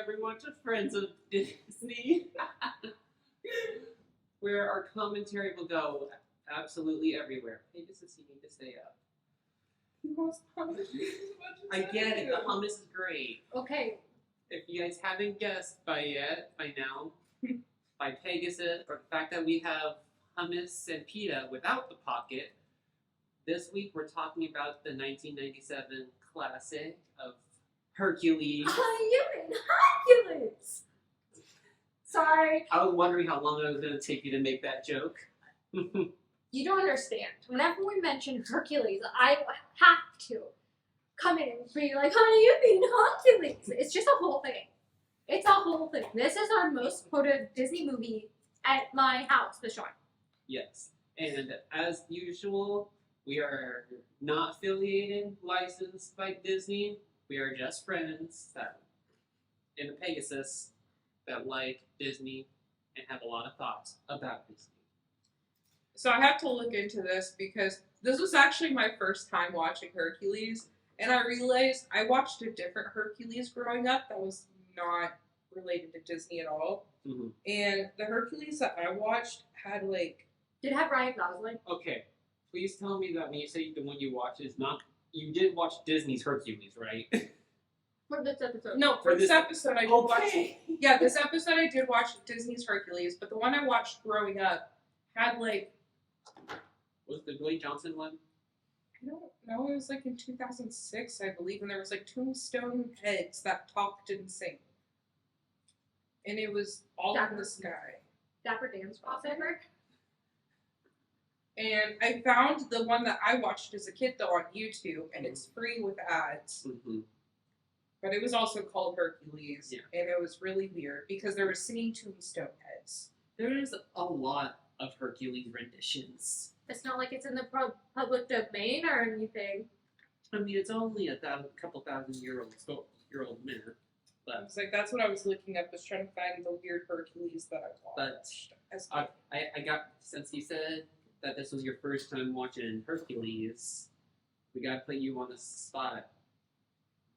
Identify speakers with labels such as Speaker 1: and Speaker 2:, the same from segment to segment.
Speaker 1: everyone to Friends of Disney, where our commentary will go absolutely everywhere. Pegasus, you need to stay up.
Speaker 2: He wants hummus as much as
Speaker 1: I get it.
Speaker 2: do.
Speaker 1: The hummus is great.
Speaker 3: Okay.
Speaker 1: If you guys haven't guessed by now, by Pegasus, or the fact that we have hummus and pita without the pocket, this week we're talking about the 1997 classic of Hercules.
Speaker 3: You mean Hercules? Sorry.
Speaker 1: I was wondering how long it was going to take you to make that joke.
Speaker 3: You don't understand. Whenever we mention Hercules, I have to come in and be like, honey, you mean Hercules. It's just a whole thing. It's a whole thing. This is our most quoted Disney movie at my house, the Sean.
Speaker 1: Yes. And as usual, we are not affiliated, licensed by Disney. We are just friends that in the Pegasus that like Disney and have a lot of thoughts about Disney.
Speaker 2: So I had to look into this because this was actually my first time watching Hercules, and I realized I watched a different Hercules growing up that was not related to Disney at all.
Speaker 1: Mm-hmm.
Speaker 2: And the Hercules that I watched had like...
Speaker 3: Did it have Ryan Gosling?
Speaker 1: Okay, please tell me that when you say the one you watched is not... You did watch Disney's Hercules, right?
Speaker 3: For this episode.
Speaker 2: No, for this episode I did watch... Yeah, this episode I did watch Disney's Hercules, but the one I watched growing up had like...
Speaker 1: Was the Dwayne Johnson one?
Speaker 2: I don't know, it was like in 2006, I believe, and there was like tombstone heads that talked and sang. And it was all in the sky.
Speaker 3: Dapper Dan's crossover?
Speaker 2: And I found the one that I watched as a kid, though, on YouTube, and it's free with ads.
Speaker 1: Mm-hmm.
Speaker 2: But it was also called Hercules,
Speaker 1: yeah.
Speaker 2: And it was really weird because there were singing tombstone heads.
Speaker 1: There is a lot of Hercules renditions.
Speaker 3: It's not like it's in the public domain or anything.
Speaker 1: I mean, it's only a couple thousand-year-old minute.
Speaker 2: I was like, that's what I was looking up, was trying to find the weird Hercules that I watched.
Speaker 1: I got, since you said that this was your first time watching Hercules, we gotta put you on the spot.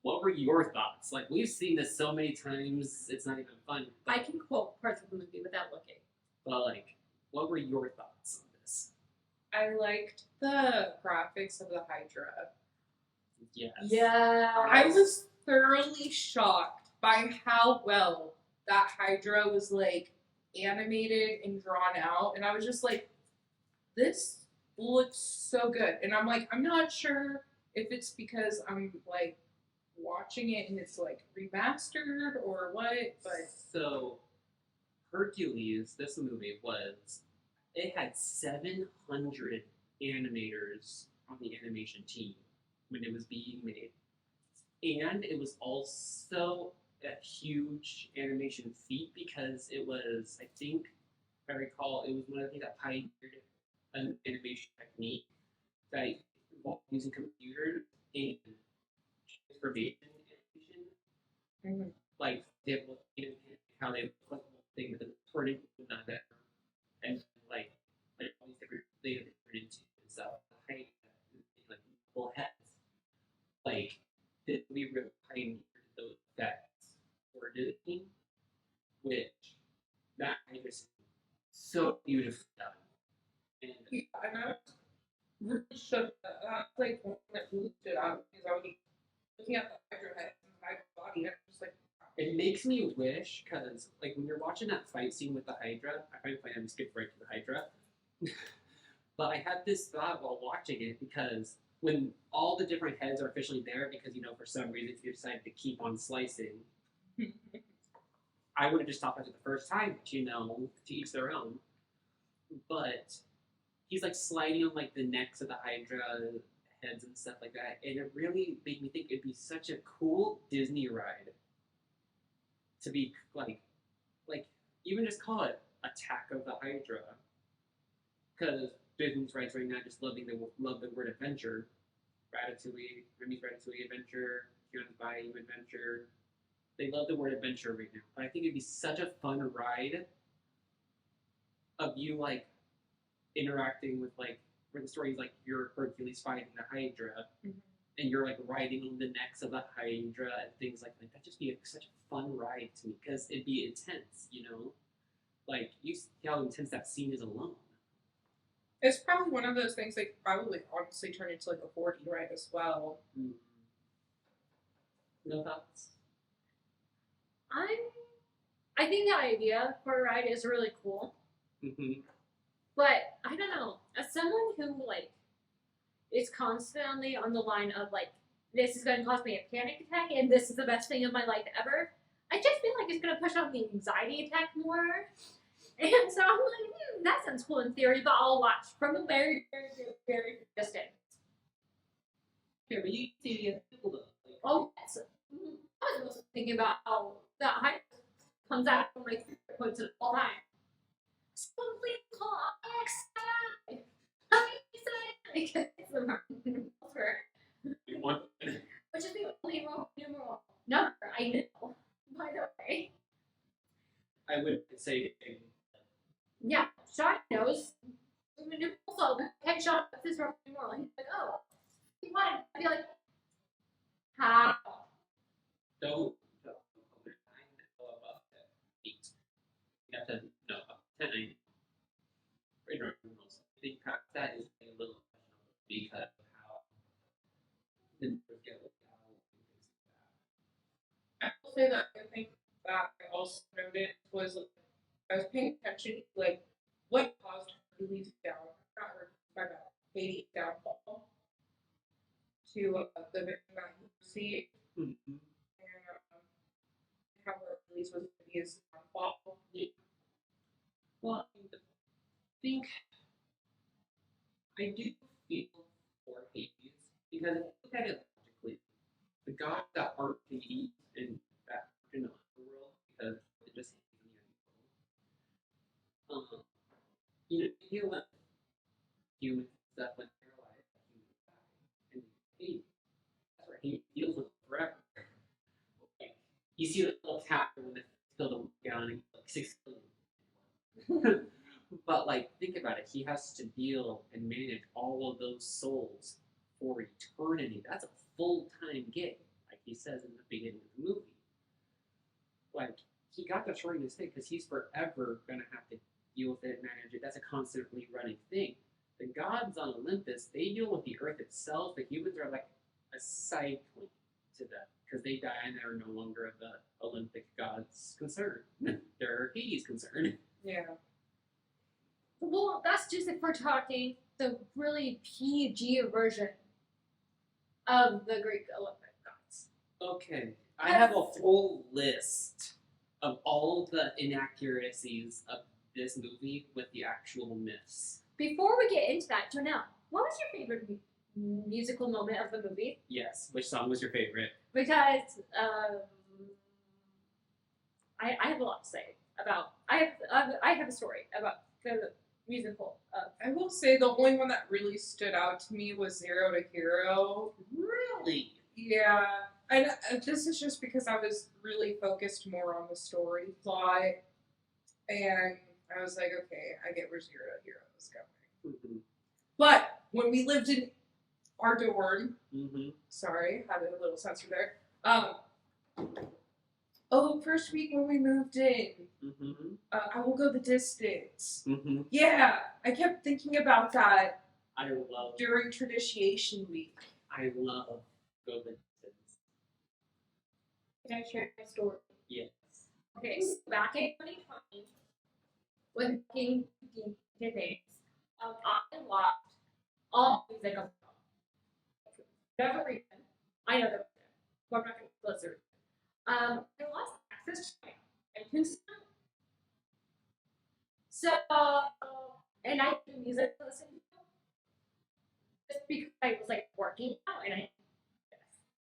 Speaker 1: What were your thoughts? Like, we've seen this so many times, it's not even fun.
Speaker 3: I can quote parts of the movie without looking.
Speaker 1: But, like, what were your thoughts on this?
Speaker 2: I liked the graphics of the Hydra.
Speaker 1: Yes.
Speaker 3: Yeah.
Speaker 2: I was thoroughly shocked by how well that Hydra was, like, animated and drawn out. And I was just like, this looks so good. And I'm like, I'm not sure if it's because I'm, like, watching it and it's, like, remastered or what, but...
Speaker 1: So, Hercules, this movie it had 700 animators on the animation team when it was being made. And it was also a huge animation feat because it was, I think, if I recall, it was one of the things that pioneered an animation technique that involved using computers in transformation animation.
Speaker 2: Mm-hmm.
Speaker 1: Like, how they put the thing with the turn into another, and like all these different things that they turn into. And so, the height, like, full heads. Like, did we really pioneer those effects for Disney? Which, that I just so beautifully done. And
Speaker 2: I was really shook. That's like one that really stood out because I was looking at the Hydra head and the Hydra body, and I was just like,
Speaker 1: it makes me wish, because, like, when you're watching that fight scene with the Hydra, I find it funny, I'm skip right to the Hydra. But I had this thought while watching it, because when all the different heads are officially there, because, for some reason you decided to keep on slicing, I would have just stopped after the first time, but, to each their own. But he's, like, sliding on, like, the necks of the Hydra heads and stuff like that, and it really made me think it'd be such a cool Disney ride to be, like, even just call it Attack of the Hydra. Because Disney's rides right now just love the word adventure. Remy's Ratatouille adventure, Kieran's Bayou adventure. They love the word adventure right now. But I think it'd be such a fun ride of you, like, interacting with, like, where the story's like you're Hercules fighting the Hydra.
Speaker 3: Mm-hmm.
Speaker 1: and you're like riding on the necks of the Hydra and things like that. That'd just be such a fun ride to me because it'd be intense, you know. Like you see how intense that scene is alone.
Speaker 2: It's probably one of those things they could probably honestly turn into like a 4D ride as well.
Speaker 1: Mm. No thoughts?
Speaker 3: I think the idea for a ride is really cool,
Speaker 1: Mm-hmm.
Speaker 3: but I don't know. As someone who like is constantly on the line of like this is going to cause me a panic attack and this is the best thing of my life ever, I just feel like it's going to push on the anxiety attack more. And so I'm like, that sounds cool in theory, but I'll watch from a very, very, very, very distance.
Speaker 1: Yeah, but you see the people though. Like,
Speaker 3: Oh, yes. I was also thinking about how that Hydra comes out from like points at all time. Someone please call Alex. Because it's the number.
Speaker 1: one,
Speaker 3: Which is the only numeral number I know, by the way.
Speaker 1: I would say
Speaker 3: Yeah, Sean knows. Also, head shot this is roughly numeral. And he's like, oh, he wanted. I'd be like, how?
Speaker 1: don't know about that. 8. You have to know about 10. I think perhaps that is a little questionable because of how the numbers get looked at and things like that.
Speaker 2: I will say that I think that I also noticed was like, I was paying attention to like what caused Hercules down, not Hercules, my bad, Hades downfall to the victim that he received,
Speaker 1: Mm-hmm.
Speaker 2: and how Hercules was going to be his downfall.
Speaker 1: Well, I think I do feel for Hades because if you look at it logically, the gods that aren't Hades and that aren't in the underworld because they're just you know, you deal with human stuff when they're alive, humans die, and Hades, that's where he deals with it forever. Like, you see the little chapter when they fill the book down and like 6 billion. But like, think about it. He has to deal and manage all of those souls for eternity. That's a full-time gig, like he says in the beginning of the movie. Like, he got the short of his thing because he's forever gonna have to deal with it, manage it. That's a constantly running thing. The gods on Olympus, they deal with the earth itself. The humans are like a side point to them because they die and they're no longer the Olympic gods' concern. They're Hades' concern.
Speaker 2: Yeah.
Speaker 3: Well, that's just if we're talking the really PG version of the Greek Olympic gods.
Speaker 1: Okay, I have a full list of all of the inaccuracies of this movie with the actual myths.
Speaker 3: Before we get into that, Jonelle, what was your favorite musical moment of the movie?
Speaker 1: Yes, which song was your favorite?
Speaker 3: Because I have a lot to say about. I have a story about the musical.
Speaker 2: I will say the only one that really stood out to me was Zero to Hero.
Speaker 1: Really?
Speaker 2: Yeah, and this is just because I was really focused more on the story plot, and I was like, okay, I get where Zero to Hero is going.
Speaker 1: Mm-hmm.
Speaker 2: But when we lived in our dorm,
Speaker 1: Mm-hmm.
Speaker 2: sorry, had a little censor there. First week when we moved in,
Speaker 1: Mm-hmm.
Speaker 2: I will go the distance.
Speaker 1: Mm-hmm.
Speaker 2: Yeah, I kept thinking about that
Speaker 1: I love
Speaker 2: during Tradition Week.
Speaker 1: Go the Distance.
Speaker 3: Can I share my story?
Speaker 1: Yes.
Speaker 3: Okay, so back in 2020, when King did things, I locked all music on my phone. For whatever reason, I know that, but I'm not going to listen. I lost access to my iTunes account. So, and I do music to listen to, just because I was like working out and I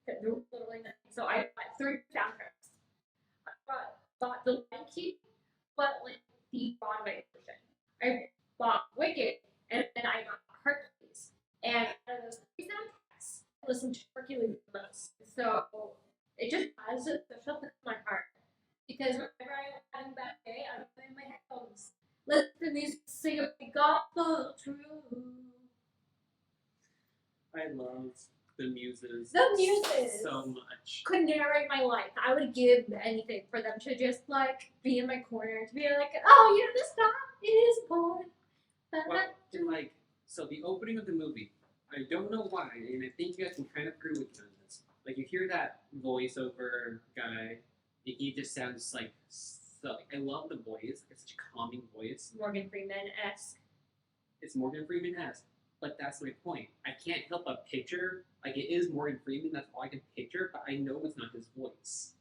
Speaker 3: could do literally nothing. So I bought 3 soundtracks. I bought the Lion King, but like the Broadway version. I bought Wicked, and then I got Hercules. And out of those 3 soundtracks, I listened to Hercules the most. So it just has a special place in my heart. Because whenever I'm having a bad day, I put in my headphones, listen to music, sing a gospel truth.
Speaker 1: I love the Muses.
Speaker 3: The Muses.
Speaker 1: So much.
Speaker 3: Could narrate my life. I would give anything for them to just like be in my corner, to be like, oh, you're the star, it is born.
Speaker 1: Well, and like, so the opening of the movie, I don't know why, and I think you guys can kind of agree with me on this. Like, you hear that voiceover guy, and he just sounds like, so, like, I love the voice. It's such a calming voice.
Speaker 3: Morgan Freeman-esque.
Speaker 1: It's Morgan Freeman-esque, but that's my point. I can't help but picture, like, it is Morgan Freeman, that's all I can picture, but I know it's not his voice.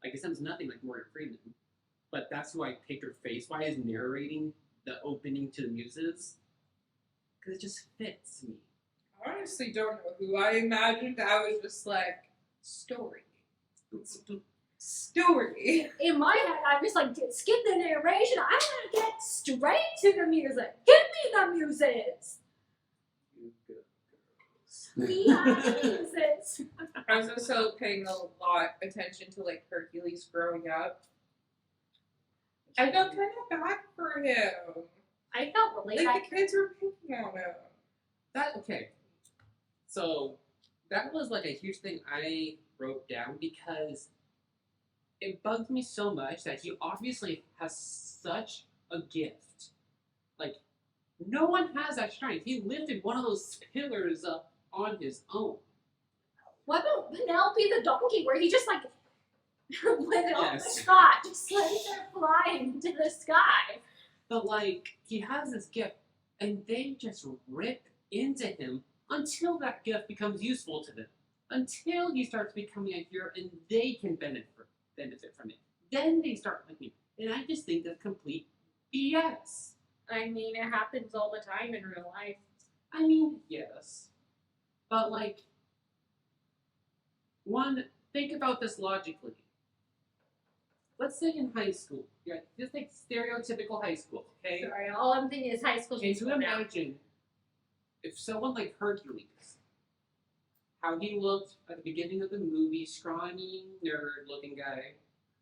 Speaker 1: Like, it sounds nothing like Morgan Freeman. But that's who I picture face-wise narrating the opening to the Muses. Because it just fits me.
Speaker 2: I honestly don't know who I imagined. I was just like, story. Story.
Speaker 3: In my head, I'm just like, skip the narration. I want to get straight to the music. Give me the muses.
Speaker 1: You good girls.
Speaker 3: We are the muses.
Speaker 2: I was also paying a lot attention to like Hercules growing up. I felt kind of bad for him.
Speaker 3: I felt really
Speaker 2: Like the kids were picking on him.
Speaker 1: Okay. So that was like a huge thing I wrote down because it bugged me so much that he obviously has such a gift. Like, no one has that strength. He lifted one of those pillars up on his own.
Speaker 3: What about Penelope the donkey, where he just like lit it up the
Speaker 1: Yes.
Speaker 3: sky, just let it fly into the sky?
Speaker 1: But like, he has this gift, and they just rip into him until that gift becomes useful to them. Until he starts becoming a hero and they can benefit from it. Then they start liking it. And I just think that's complete BS.
Speaker 3: I mean, it happens all the time in real life.
Speaker 1: I mean, yes. But like, think about this logically. Let's say in high school. Yeah, just like stereotypical high school, okay?
Speaker 3: Sorry, all I'm thinking is high school.
Speaker 1: Can you
Speaker 3: now.
Speaker 1: imagine if someone like Hercules, how he looked at the beginning of the movie, scrawny, nerd-looking guy,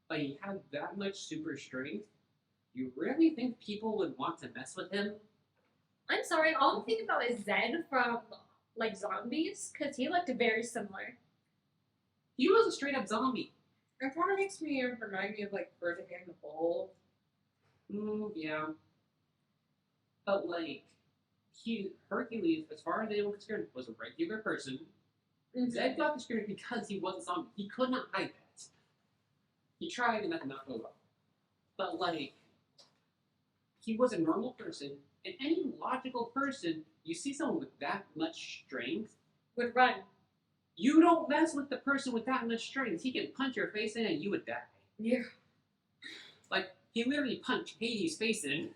Speaker 1: but he had that much super strength, you really think people would want to mess with him?
Speaker 3: I'm sorry, all I'm thinking about is Zed from like Zombies, because he looked very similar.
Speaker 1: He was a straight-up zombie.
Speaker 2: It kind of makes me remind me of like Ferdinand the Bull.
Speaker 1: Yeah. But like, Hercules, as far as anyone was concerned, was a regular person. Zed got the strength because he was a zombie. He could not hide that. He tried and that did not go well. But like, he was a normal person, and any logical person, you see someone with that much strength,
Speaker 3: Would run.
Speaker 1: you don't mess with the person with that much strength. He can punch your face in and you would die.
Speaker 2: Yeah.
Speaker 1: Like, he literally punched Hades' face in.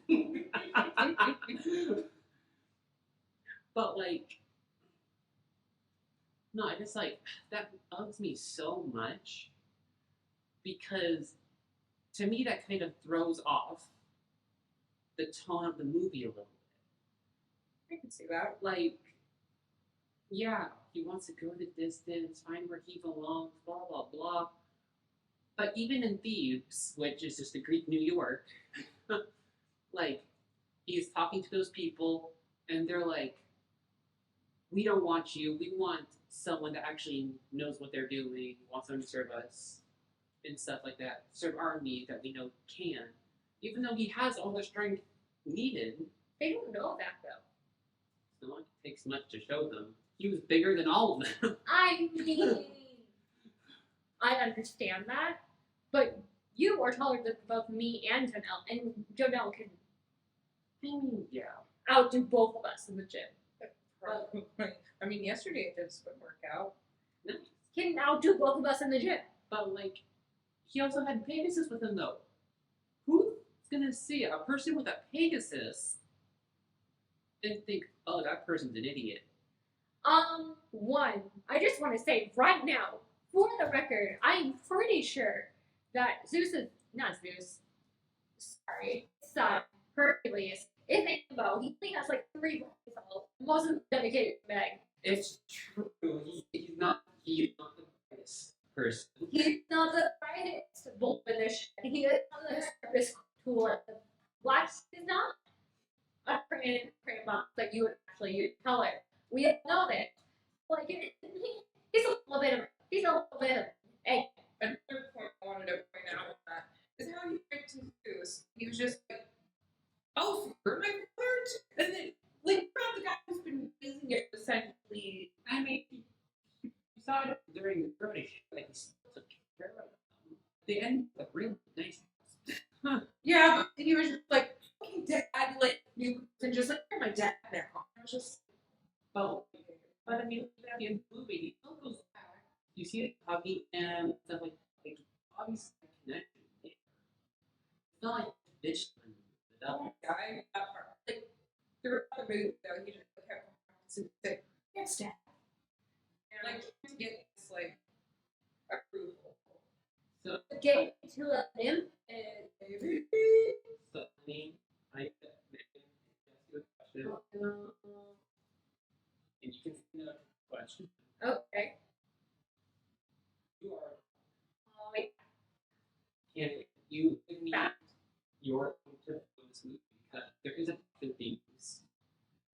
Speaker 1: But like, no, I just like, that bugs me so much because to me that kind of throws off the tone of the movie a little bit.
Speaker 2: I can see that.
Speaker 1: Like, yeah, he wants to go the distance, find where he belongs, blah, blah, blah. But even in Thebes, which is just the Greek New York, like, he's talking to those people, and they're like, we don't want you, we want someone that actually knows what they're doing, wants them to serve us, and stuff like that. Serve our needs that we know can. Even though he has all the strength needed,
Speaker 3: They don't know that though.
Speaker 1: it's not like it takes much to show them. He was bigger than all of them.
Speaker 3: I mean, I understand that, but you are taller than both me and Janelle, and Janelle can
Speaker 1: I mean, yeah.
Speaker 3: outdo both of us in the gym.
Speaker 2: I mean, yesterday I did a swim workout.
Speaker 3: Can outdo both of us in the gym.
Speaker 1: But, like, he also had Pegasus with him, though. Who's gonna see a person with a Pegasus and think, oh, that person's an idiot?
Speaker 3: One, I just want to say right now, for the record, I'm pretty sure that not Zeus, sorry, son, Hercules, is a bow. He only has like 3 rifles, wasn't dedicated to Meg.
Speaker 1: It's true. He's not the brightest person.
Speaker 3: He's not the brightest bulb in this shit. He is not the sharpest tool. Black is not a praying box that you would actually use color. We know that. Like, he's a little bit of, hey,
Speaker 2: Another point I wanted to point out on that is how he went to Zeus. He was just like, "Oh, so you're my brother?" And then, like, throughout the guy who's been raising it essentially.
Speaker 1: I mean, you saw it during the early show, like he still took care of them. They ended up really nice.
Speaker 2: Yeah, but he was just like, "Fucking dad," like you and just like, "You're my dad now." I was just,
Speaker 1: But I mean, at the end of the movie, he still goes back. You see it hugging and stuff like obviously a connection there. It's not like bitch on the double.
Speaker 2: guy that part. Like throughout the movie, though, he just kept practicing to say, "Yes, dad," and like to get this like approval.
Speaker 1: So,
Speaker 3: get to him, and
Speaker 1: so I mean, I ask you a question, and you can say no to the question.
Speaker 3: okay.
Speaker 1: You are
Speaker 3: Oh, wait.
Speaker 1: can you give me your point of view on this movie because there is a bunch of things,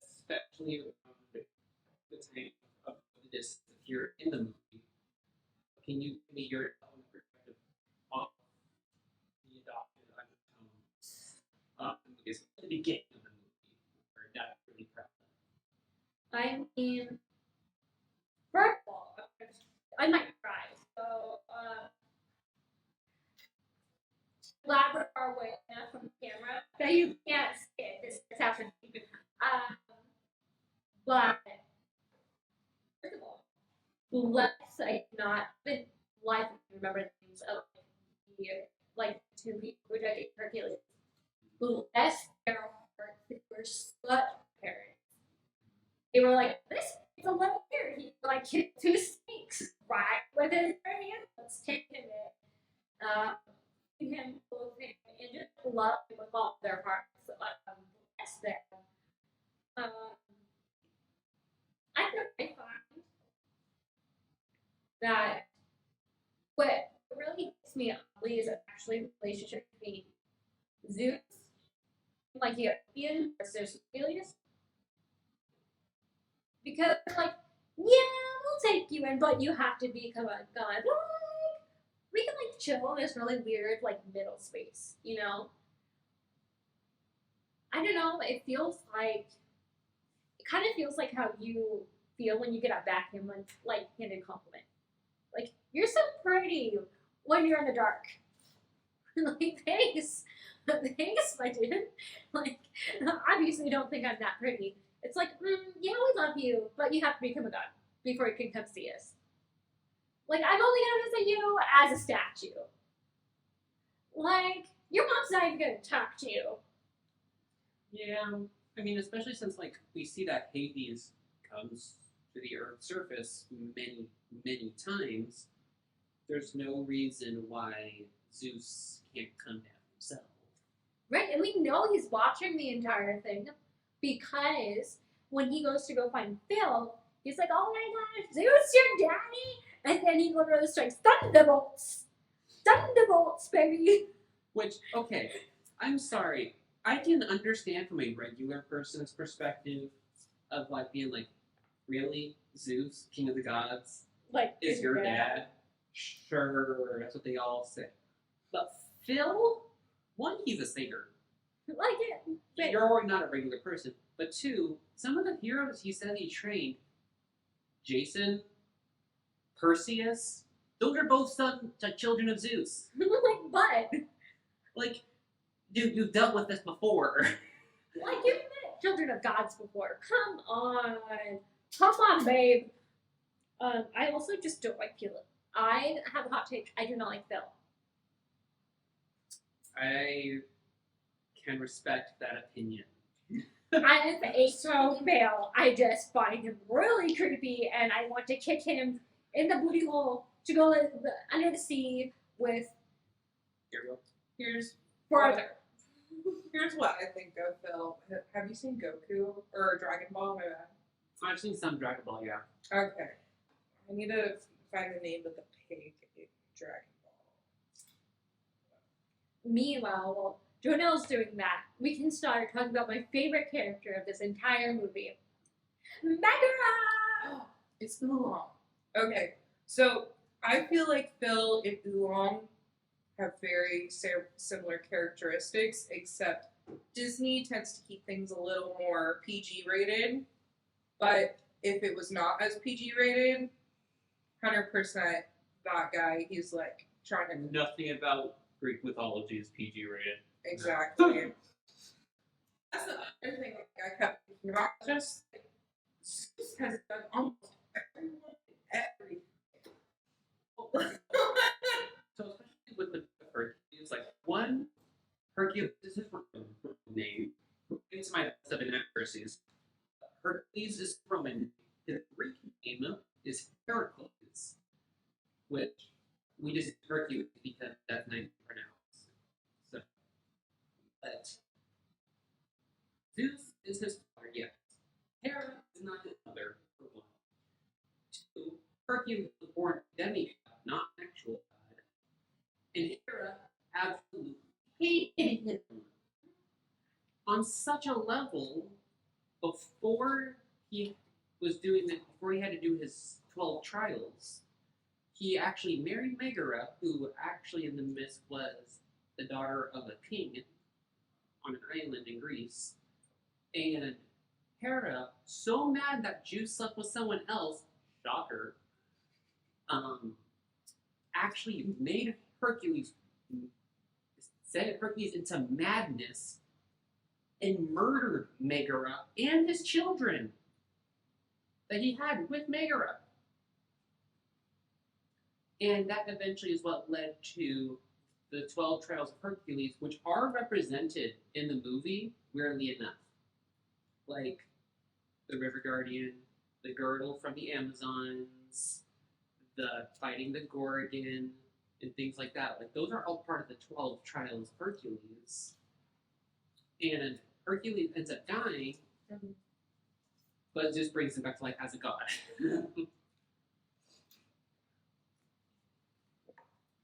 Speaker 1: especially around the time of the disappear in the movie. Can you give me your own perspective on the adopted undertones of the movie, especially at the beginning of the movie, where that's really prevalent?
Speaker 3: I mean, first of all, I might cry. So, Labrador way from the camera that you can't see it. This is happening. But first of all, less I not even life remember the names of the like two people who did Hercules. Less their hearts, they were such parents. They were like, this is a little weird. He like hit two snakes right with his hand. Let's take him in. Him both him and just love him with all their hearts. Bless them. I find that what really makes me ugly is actually the relationship between Zeus, like the Olympian versus Helios. Because they're like, yeah, we'll take you in, but you have to become a god. Like, we can like chill in this really weird like middle space, you know? I don't know, it kind of feels like how you feel when you get a backhanded compliment. Like, you're so pretty when you're in the dark. Like, thanks. Thanks, my dude. Like, obviously you don't think I'm that pretty. It's like, yeah, we love you, but you have to become a god before you can come see us. Like, I'm only gonna visit you as a statue. Like, your mom's not even gonna talk to you.
Speaker 1: Yeah, I mean, especially since like we see that Hades comes to the Earth's surface many, many times. There's no reason why Zeus can't come down himself.
Speaker 3: Right, and we know he's watching the entire thing because when he goes to go find Phil, he's like, oh my gosh, Zeus, your daddy! And then he literally strikes thunderbolts. Thunderbolts, baby!
Speaker 1: Which, okay, I'm sorry. I can understand from a regular person's perspective of like being like, really? Zeus, king of the gods,
Speaker 3: Like,
Speaker 1: is your dad? Sure, that's what they all say. But Phil, one, he's a singer.
Speaker 3: Like it.
Speaker 1: You're already not a regular person. But two, some of the heroes he said he trained, Jason, Perseus, those are both children of Zeus.
Speaker 3: Like, but.
Speaker 1: Like, dude, you've dealt with this before.
Speaker 3: Like, you've met children of gods before. Come on. Come on, babe. I also just don't like Phil. I have a hot take. I do not like Phil.
Speaker 1: I can respect that opinion.
Speaker 3: I am a so male. I just find him really creepy, and I want to kick him in the booty hole to go under the sea with.
Speaker 1: Here we go.
Speaker 2: Here's
Speaker 3: Brother.
Speaker 2: Here's what I think of Phil. Have you seen Goku or Dragon Ball? My bad.
Speaker 1: I've seen some Dragon Ball, yeah.
Speaker 2: Okay. I need to find the name of the pig in Dragon Ball.
Speaker 3: Meanwhile, while Jonelle's doing that, we can start talking about my favorite character of this entire movie. Megara!
Speaker 2: It's Oolong. Okay, so I feel like Phil and Oolong have very similar characteristics, except Disney tends to keep things a little more PG rated. But if it was not as PG rated, 100% that guy, he's like trying to.
Speaker 1: Nothing about Greek mythology is PG rated.
Speaker 2: Exactly. That's the other thing I kept thinking about. Just Zeus has done almost everything.
Speaker 1: So especially with the Hercules, like one Hercules is his Roman name. It's my best of inaccuracies. Hercules is Roman. His Greek name is Hercules, which we just Hercules because that's nice to pronounce. So, but Zeus is his father, yes. Hera is not his mother, for one. Two, Hercules was born a demigod, not an actual god. And Hera absolutely hated him. On such a level, before he before he had to do his 12 trials, he actually married Megara, who actually in the myth was the daughter of a king on an island in Greece. And Hera, so mad that Zeus slept with someone else, shocker, actually made Hercules, sent Hercules into madness and murdered Megara and his children that he had with Megara. And that eventually is what led to the 12 Trials of Hercules, which are represented in the movie, weirdly enough. Like the River Guardian, the girdle from the Amazons, the fighting the Gorgon, and things like that. Like those are all part of the 12 Trials of Hercules. And Hercules ends up dying, but it just brings him back to life as a god.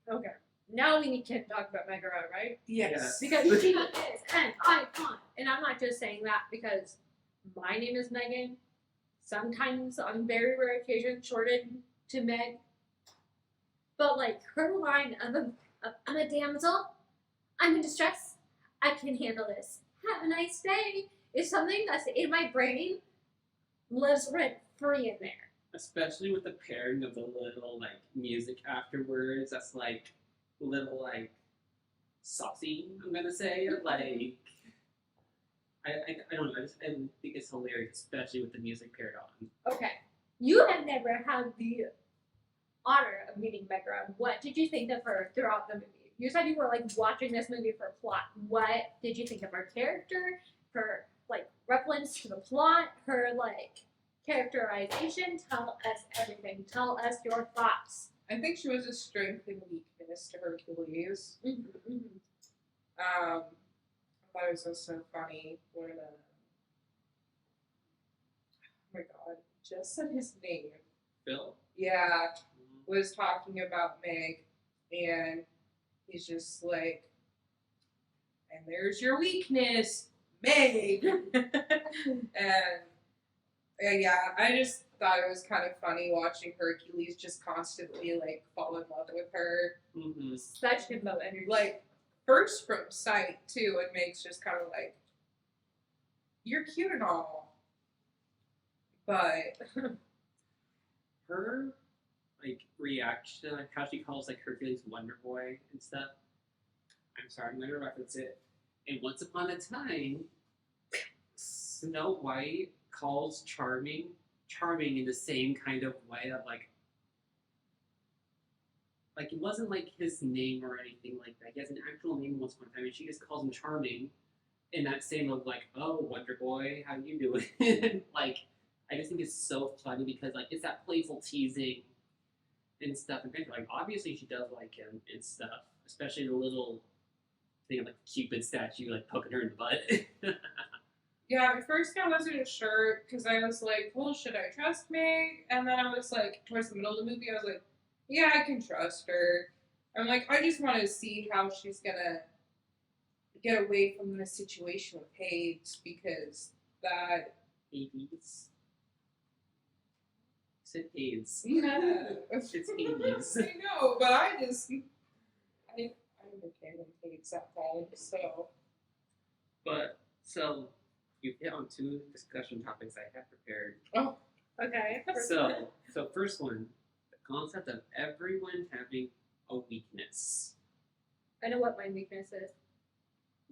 Speaker 3: Okay. Now we need to talk about Megara, right?
Speaker 2: Yes.
Speaker 3: Because she is an icon. And I'm not just saying that because my name is Megan. Sometimes, on very rare occasions, shortened to Meg. But, like, her line of I'm a damsel, I'm in distress, I can handle this, have a nice day, is something that's in my brain, lives rent free in there.
Speaker 1: Especially with the pairing of the little like music afterwards, that's like a little like saucy. I'm gonna say like I don't know. I think it's hilarious, especially with the music paired on.
Speaker 3: Okay. You have never had the honor of meeting Megara. What did you think of her throughout the movie? You said you were like watching this movie for plot. What did you think of her character? Her like reference to the plot? Her like characterization? Tell us everything. Tell us your thoughts.
Speaker 2: I think she was a strength and weakness to Hercules.
Speaker 3: Mm-hmm.
Speaker 2: I thought it was also funny when, oh my god, just said his name.
Speaker 1: Phil?
Speaker 2: Yeah, was talking about Meg, and he's just like, and there's your weakness, Meg. And yeah, I just thought it was kind of funny watching Hercules just constantly like fall in love with her.
Speaker 1: Mm-hmm.
Speaker 3: Such himbo energy.
Speaker 2: Like, first from sight too, and Meg's just kind of like, you're cute and all, but
Speaker 1: her like reaction, like how she calls like Hercules Wonder Boy and stuff. I'm sorry, I'm gonna reference it. And once upon a time, Snow White calls Charming in the same kind of way of like it wasn't like his name or anything like that. He has an actual name once upon a time, and she just calls him Charming in that same of like, oh, Wonder Boy, how you doing? Like, I just think it's so funny because like it's that playful teasing and stuff. And like obviously she does like him and stuff, especially the little thing of like Cupid statue like poking her in the butt.
Speaker 2: yeah, at first I wasn't sure because I was like, well, should I trust Meg? And then I was like, towards the middle of the movie, I was like, yeah, I can trust her. I'm like, I just want to see how she's gonna get away from the situation with Hades because that
Speaker 1: 80s. said Hades.
Speaker 2: Yeah.
Speaker 1: It's Hades.
Speaker 2: I know, but I became Hades that time, so.
Speaker 1: But, so, you hit on two discussion topics I have prepared.
Speaker 2: Oh.
Speaker 3: Okay.
Speaker 1: So first one, the concept of everyone having a weakness.
Speaker 3: I know what my weakness is.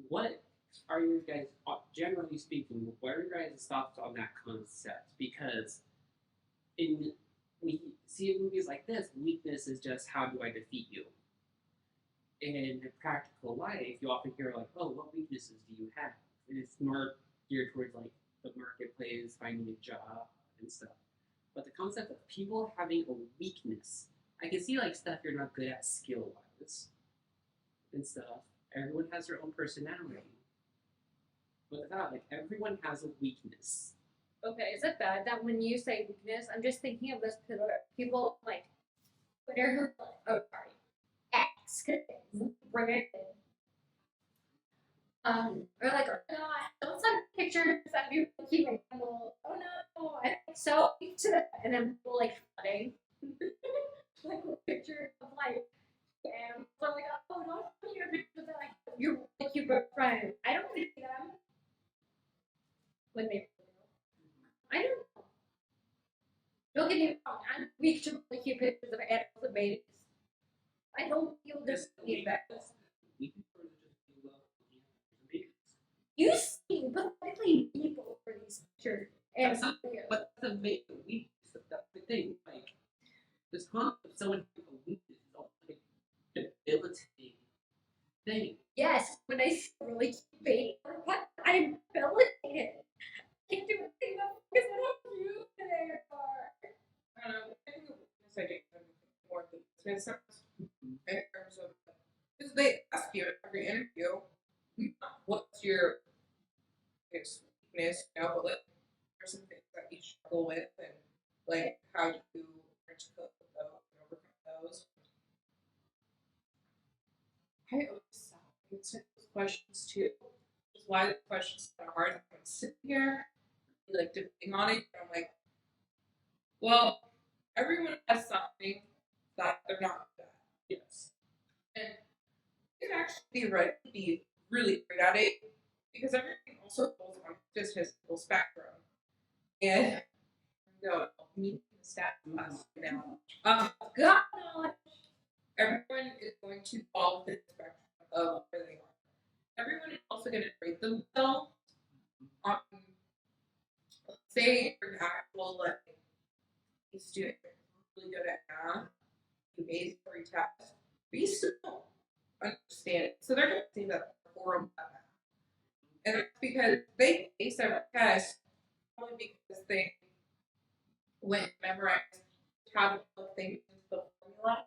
Speaker 1: What are your guys, generally speaking, what are your guys' thoughts on that concept? Because we see in movies like this, weakness is just how do I defeat you? In practical life, you often hear like, oh, what weaknesses do you have? And it's more geared towards like the marketplace, finding a job and stuff. But the concept of people having a weakness, I can see like stuff you're not good at skill wise and stuff. Everyone has their own personality. But without, like, everyone has a weakness.
Speaker 3: Okay, is it bad that when you say weakness, I'm just thinking of this people like Twitter who oh sorry, X bring it or like oh no, don't send pictures of you keeping animal. Oh no, I'm so weak to that, and then people like flooding like a picture of like and so like oh don't send me your pictures of like your really cute friend. I don't want to see them when they. I don't know. Don't get me wrong, I'm weak to really cute pictures of animals and babies. I don't feel this need that. You seem pathetically people for these pictures. And
Speaker 1: But the main weakness, that's the thing. Like, this concept of someone having a weakness is also like a debilitating thing.
Speaker 3: yes, when I see a really cute baby, I'm debilitated. I can't do anything about because I don't do today
Speaker 2: I don't know. I think the weakness I do more than business in terms of because they ask you at every interview, what's your biggest weakness? You know, but like there's some things that you struggle with, and like how do you learn to cope with those and overcome those. I always answer those questions too. Which is why the questions are hard. I'm sitting here, like debating on it, and I'm like, well, everyone has something that they're not good at.
Speaker 1: Yes.
Speaker 2: And you can actually theoretically be really great at it because everything also falls on this physical spectrum. And no, meeting the stat class now. God, everyone is going to fall within the spectrum of where they are. Everyone is also going to rate themselves on, let's say, for example, like a student really good at math, you ace every test, but you still don't understand it. So they're going to say that they're horrible at math. And that's because they ace every test, probably because they went memorize how to plug things into the formula,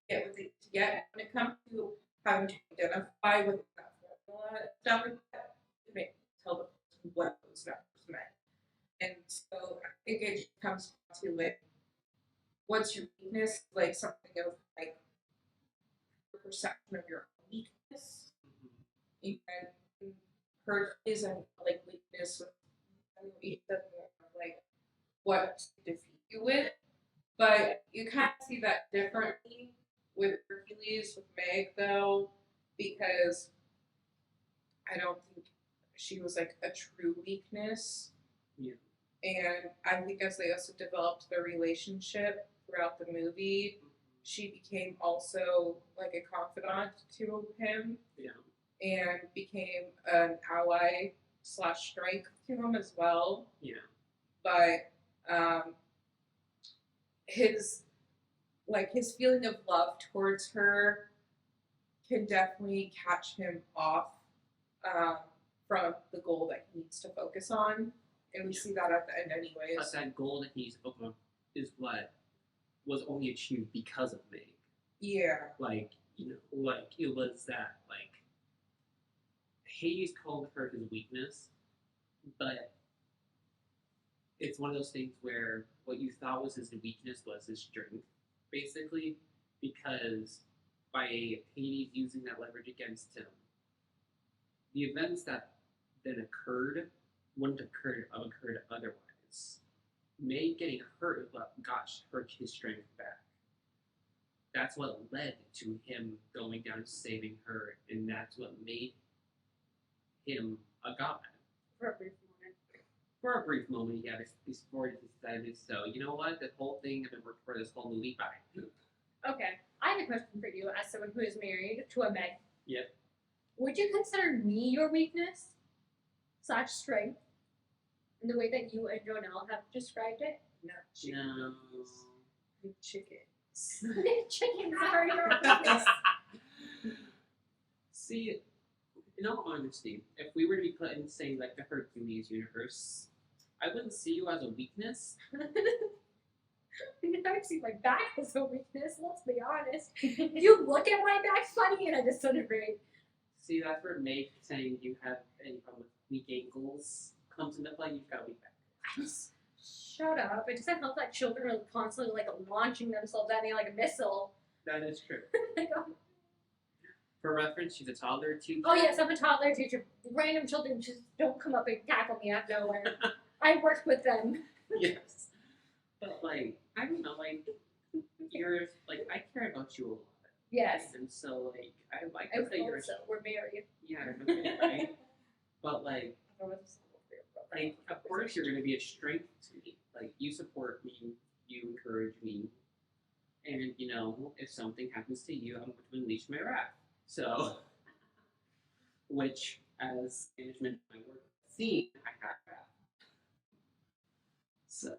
Speaker 2: get what they need to get. And when it comes to having to identify with that formula and stuff like that, you may tell the person what those numbers meant. And so I think it just comes down to like, what's your weakness? Like something of like your perception of your own weakness. And Hercules and like weakness with like what to defeat you with. But you kind of see that differently with Hercules, with Meg though, because I don't think she was like a true weakness.
Speaker 1: Yeah.
Speaker 2: And I think as they also developed their relationship throughout the movie, she became also like a confidant to him.
Speaker 1: Yeah.
Speaker 2: And became an ally / strength to him as well.
Speaker 1: Yeah.
Speaker 2: But his feeling of love towards her can definitely catch him off from the goal that he needs to focus on. And we see that at the end anyways.
Speaker 1: But that goal that he's focused on is what was only achieved because of Meg.
Speaker 2: Yeah.
Speaker 1: Like, you know, like it was that like Hades called her his weakness, but it's one of those things where what you thought was his weakness was his strength, basically, because by Hades using that leverage against him, the events that then occurred wouldn't have occurred otherwise. May getting hurt got his strength back. That's what led to him going down and saving her, and that's what made him a god.
Speaker 3: For a brief moment.
Speaker 1: For a brief moment, yeah, before he decided, so, you know what, the whole thing I've been working for this whole movie, bye.
Speaker 3: Okay, I have a question for you as someone who is married to a Meg.
Speaker 1: Yep.
Speaker 3: Would you consider me your weakness / strength in the way that you and Jonelle have described it?
Speaker 2: No.
Speaker 1: No.
Speaker 2: You chicken.
Speaker 3: Chickens are your weakness.
Speaker 1: See, in all honesty, if we were to be put in, say, like the Hercules universe, I wouldn't see you as a weakness.
Speaker 3: You never see my back as a weakness, let's be honest. You look at my back funny and I disintegrate.
Speaker 1: See, that's where Meg saying you have any problem with weak ankles comes into play. You've got a weak back.
Speaker 3: Shut up. It doesn't help that children are constantly like launching themselves at me like a missile.
Speaker 1: That is true.
Speaker 3: Like,
Speaker 1: For reference, she's a toddler too.
Speaker 3: oh yes, I'm a toddler teacher. Random children just don't come up and tackle me out of nowhere. I work with them.
Speaker 1: Yes. But like, I don't know, like you're like I care about you a lot.
Speaker 3: Yes.
Speaker 1: And so like I like
Speaker 3: I
Speaker 1: to say you're
Speaker 3: so. We're married.
Speaker 1: yeah, right? But like of course you're gonna be a strength to me. Like you support me, you encourage me. And you know, if something happens to you, I'm going to unleash my wrath. So which as management of my work scene, I have wrath. So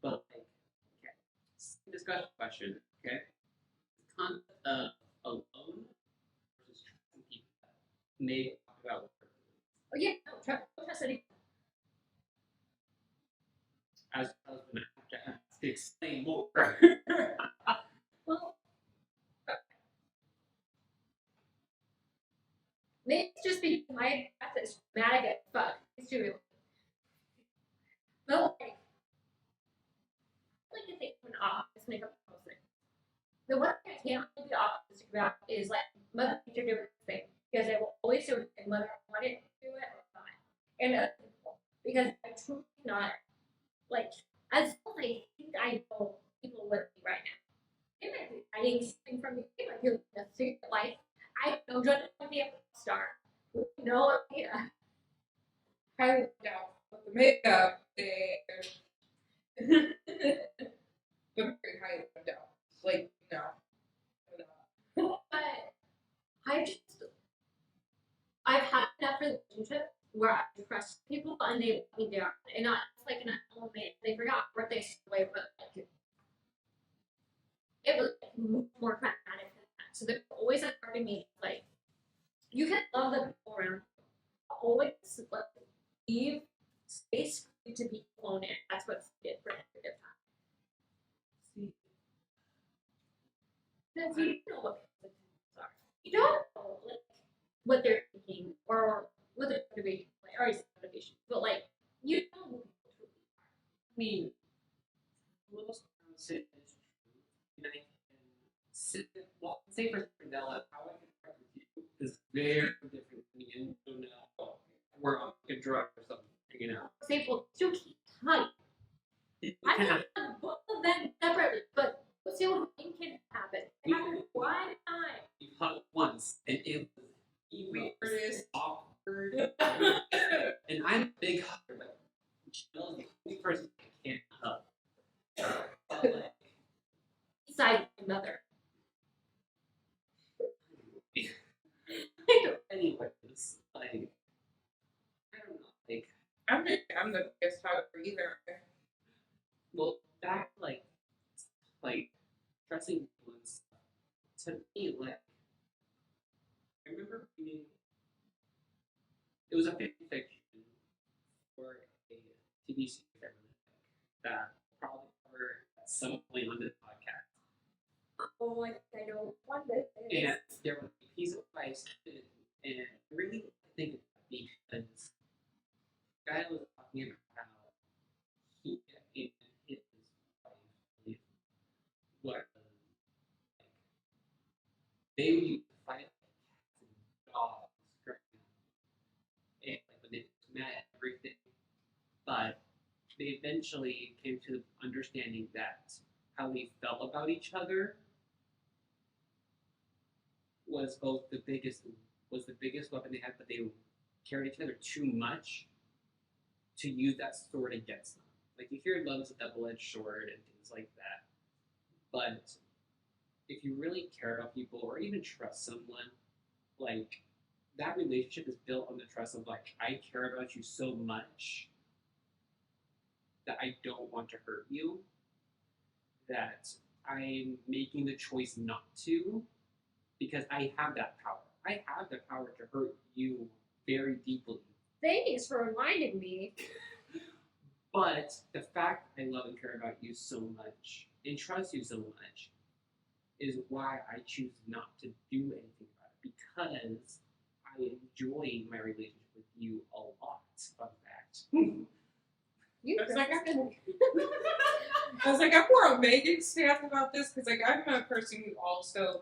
Speaker 1: but like okay. Discussion question, okay? The concept of alone versus trusting people. Maybe talk about
Speaker 3: Oh yeah, no, trust anyone.
Speaker 1: as a husband, I have to explain more.
Speaker 3: Well, maybe it's just because my breath is dramatic as fuck. It's true. But like to think of an opposite make up the whole thing. The one thing I can't really be optimistic about is like Mother Nature doing this thing because I will always do it whether I want it to do it or not. And because I'm truly not like as well as I think I know people with me right now. They might be hiding something from me. They might be living a secret life. I know Jordan might be a star. No idea.
Speaker 2: Highly doubt. But the makeup, but very highly doubt. Like, no.
Speaker 3: But I've had enough relationships where I trust people and they let me down. And not it's like an element they forgot birthday away, but like it was like, much more pragmatic than that. So there's always a part of me like you can love the people around you. Always like, leave space for you to be alone in. That's what's good for a negative time.
Speaker 1: See,
Speaker 3: Because you don't know what people's intentions are. You don't know like what they're thinking or what their motivation is. Like, already motivation, but like you don't know who people truly are.
Speaker 1: I mean, most sit is true. And I can sit well, say for Cinderella, how I can interact with you is very different than me and you know we're on a drug or something, you know.
Speaker 3: Example, two keep time. I can have both of them separately, but let's see what can happen. It happened one time.
Speaker 1: You hug once and it was
Speaker 2: Weirdest.
Speaker 1: awkward. And I'm a big hugger, but Janelle is the only person I can't hug. But like,
Speaker 3: Besides my mother.
Speaker 1: anyways, like, I don't know, like,
Speaker 2: I'm the biggest hugger either.
Speaker 1: well, back like dressing people and stuff. To me, like, I remember reading. It was a fan fiction for a TV series I really like that I'll probably cover at some point on this podcast.
Speaker 3: Oh, I know one bit.
Speaker 1: And there was a piece of advice, and I really think it's because the guy was talking about how he and his wife what they would use to fight like cats and dogs growing up. And like eventually came to the understanding that how they felt about each other was the biggest weapon they had, but they cared each other too much to use that sword against them. Like you hear love is a double-edged sword and things like that, but if you really care about people or even trust someone, like that relationship is built on the trust of like I care about you so much that I don't want to hurt you, that I'm making the choice not to because I have that power. I have the power to hurt you very deeply.
Speaker 3: Thanks for reminding me.
Speaker 1: But the fact I love and care about you so much and trust you so much is why I choose not to do anything about it, because I enjoy my relationship with you a lot of that.
Speaker 3: You
Speaker 2: I was like,
Speaker 3: girls-
Speaker 2: I was like, I'm more a Megan staff about this because like I'm a person who also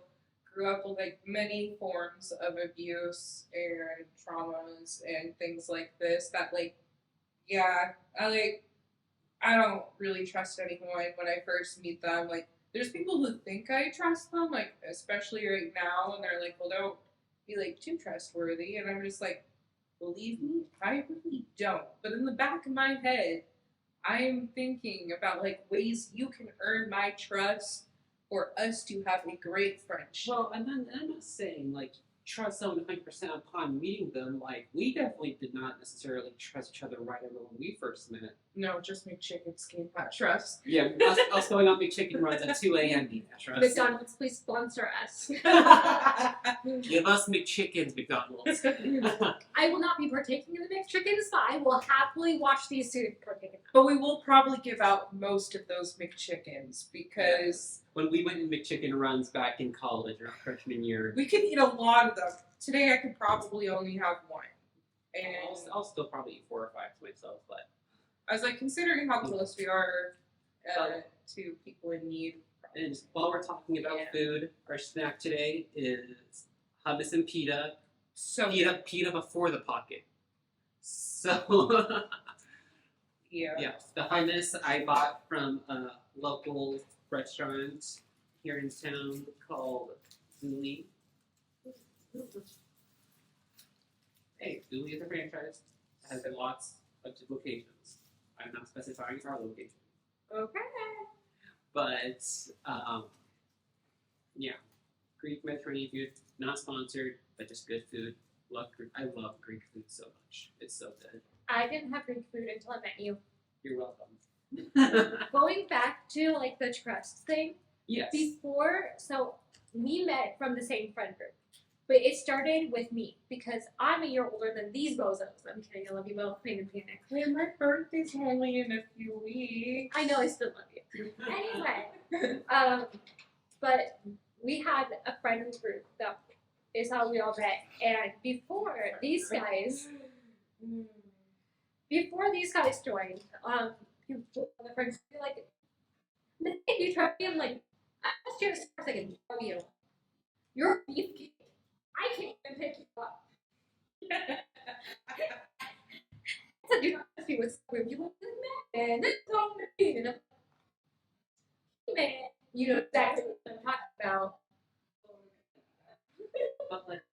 Speaker 2: grew up with like many forms of abuse and traumas and things like this that like yeah, I don't really trust anyone when I first meet them. Like there's people who think I trust them, like especially right now, and they're like, well, don't be like too trustworthy, and I'm just like, believe me, I really don't. But in the back of my head, I am thinking about like ways you can earn my trust for us to have a great friendship.
Speaker 1: Well, I'm not saying like trust someone 100% upon meeting them. Like we definitely did not necessarily trust each other right away when we first met.
Speaker 2: No, just McChickens gave that trust.
Speaker 1: Yeah, us going on McChicken runs at 2 a.m. gave that trust.
Speaker 3: McDonald's, please sponsor us.
Speaker 1: Give us McChickens, McDonald's.
Speaker 3: I will not be partaking in the mixed chickens, but I will happily watch these two partake in them.
Speaker 2: But we will probably give out most of those McChickens because
Speaker 1: When we went in McChicken runs back in college or freshman year,
Speaker 2: we could eat a lot of them. Today I could probably only have one. And
Speaker 1: I'll still probably eat 4 or 5 to myself, but
Speaker 2: I was like, considering how close we are to people in need.
Speaker 1: and while we're talking about food, our snack today is hummus and pita.
Speaker 2: So
Speaker 1: Pita before the pocket. So
Speaker 2: yeah.
Speaker 1: yeah, the hummus I bought from a local restaurant here in town called Zuli. Hey, Zuli is a franchise. It has lots of locations. I'm not specifying our location.
Speaker 3: Okay.
Speaker 1: But yeah, Greek Mediterranean food, not sponsored, but just good food. I love Greek food so much. It's so good.
Speaker 3: I didn't have Greek food until I met you.
Speaker 1: You're welcome.
Speaker 3: Going back to like the trust thing,
Speaker 1: Yes.
Speaker 3: so we met from the same friend group. But it started with me because I'm a year older than these bozos. I'm kidding, I love you both. Pain and panic.
Speaker 2: Man, my birthday's only in a few weeks.
Speaker 3: I know I still love you. Anyway, but we had a friend group that is how we all met. And before these guys joined, the friends were like, you try me? I'm like, I was just thinking, you. You're a beefcake. I can't even pick you up. I said, do not ask me what's up. You look like, man, this is all me. And I'm like, man, you know exactly what I'm talking about.
Speaker 1: But like,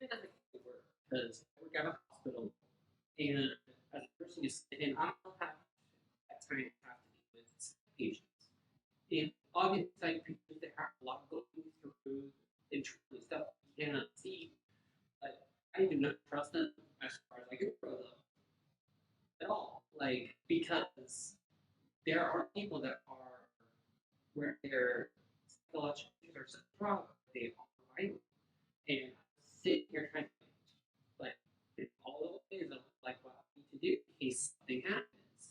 Speaker 1: it doesn't work because I work at a hospital, and as a person who's and I don't have that time to have to deal with patients. And obviously, like, people that have a lot going through and stuff you cannot see. Like, I do not trust them as far as I can throw them at all. Like, because there are people that are where their psychological things are so strong, they are violent. And sit here trying to like think all the ways of like what I need to do in case something happens.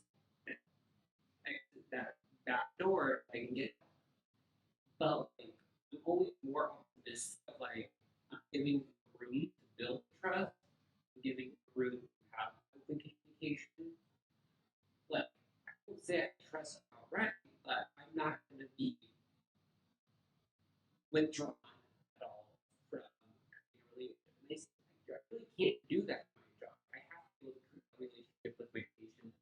Speaker 1: Exit that back door if I can get. But like I'm always more optimistic of like I'm giving room to build trust, I'm giving room to have open communication. Like I would say I trust outright, but I'm not gonna be withdrawn at all from creating a relationship. And I really can't do that in my job. I have to build a relationship with my patients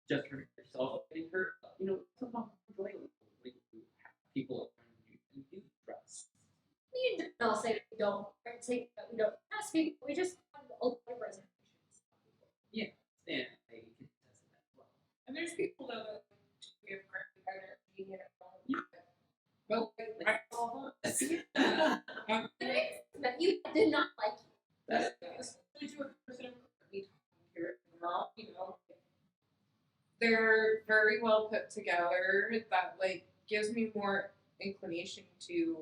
Speaker 1: just for yourself getting hurt. You know, it's not enjoyable when you have people around you and you trust.
Speaker 3: We did not say we don't, or say that we don't trust people. We just have a lot of reservations.
Speaker 1: Yeah, and I can attest to that as well.
Speaker 2: And there's people though that give great energy, you know. But like, I
Speaker 3: But you did not like
Speaker 2: especially to a person who currently talking to not, you know, they're very well put together. That like gives me more inclination to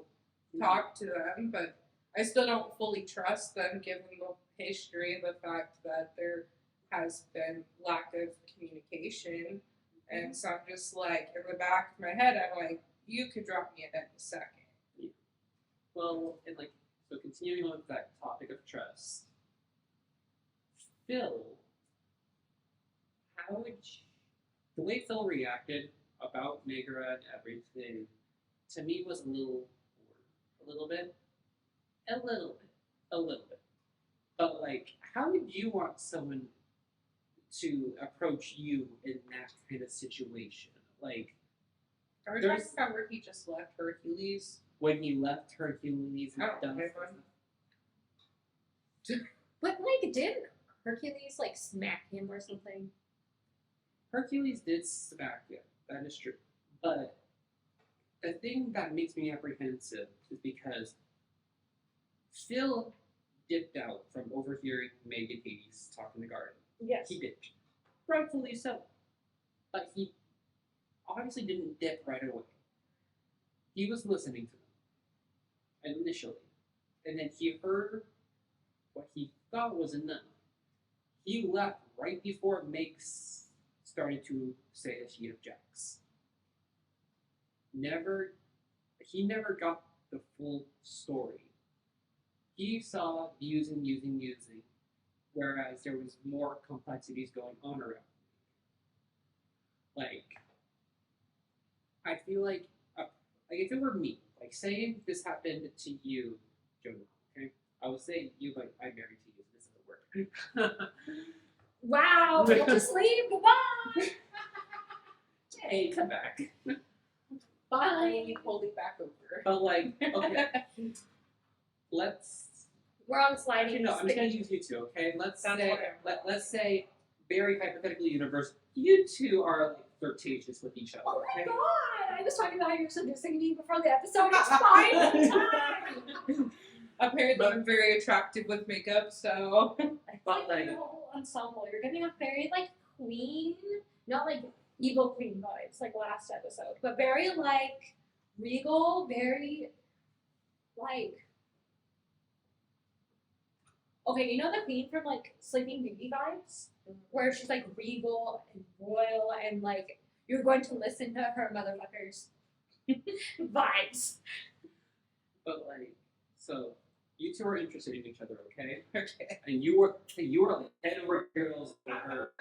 Speaker 2: talk to them, but I still don't fully trust them given the history of the fact that there has been lack of communication. And so I'm just like, in the back of my head, I'm like, you could drop me in a second.
Speaker 1: Well, and like, so continuing on with that topic of trust, Phil, how would you, the way Phil reacted about Megara and everything, to me was a little bit. But like, how would you want someone to approach you in that kind of situation? Like,
Speaker 2: Are we
Speaker 1: There's-
Speaker 2: talking about where he just left Hercules?
Speaker 1: when he left Hercules and
Speaker 2: I don't know.
Speaker 3: But like, did Hercules like smack him or something?
Speaker 1: Hercules did smack him, that is true. But the thing that makes me apprehensive is because Phil dipped out from overhearing Meg and Hades talk in the garden.
Speaker 3: Yes.
Speaker 1: He did. Rightfully so. But he obviously didn't dip right away. He was listening to them initially. And then he heard what he thought was enough. He left right before Meg started to say that she objects. He never got the full story. He saw using, whereas there was more complexities going on around. Like, I feel like if it were me, like saying this happened to you, Jonah, okay? I would say you, but I guarantee you this doesn't work.
Speaker 3: Wow, we'll just leave. Goodbye.
Speaker 1: Hey, come back.
Speaker 3: Bye.
Speaker 2: Holding back over.
Speaker 1: But like, okay, let's.
Speaker 3: We're on sliding.
Speaker 1: Actually, no, I'm just gonna use you two, okay? Let's
Speaker 2: Sounds
Speaker 1: say,
Speaker 2: whatever.
Speaker 1: let's say, very hypothetically, universe, you two are like flirtatious with each other.
Speaker 3: Oh my
Speaker 1: Okay?
Speaker 3: god! I was talking about how you were seducing me before the episode. It's fine. It's fine.
Speaker 2: Apparently, I'm very attractive with makeup, so.
Speaker 1: But like,
Speaker 3: your whole ensemble. You're getting a very like queen, not like evil queen vibes like last episode, but very like regal, very like. Okay, you know the queen from like Sleeping Beauty vibes, where she's like regal and royal and like you're going to listen to her motherfuckers vibes.
Speaker 1: but like, so you two are interested in each other, okay?
Speaker 2: Okay.
Speaker 1: And you were like 10 girls that are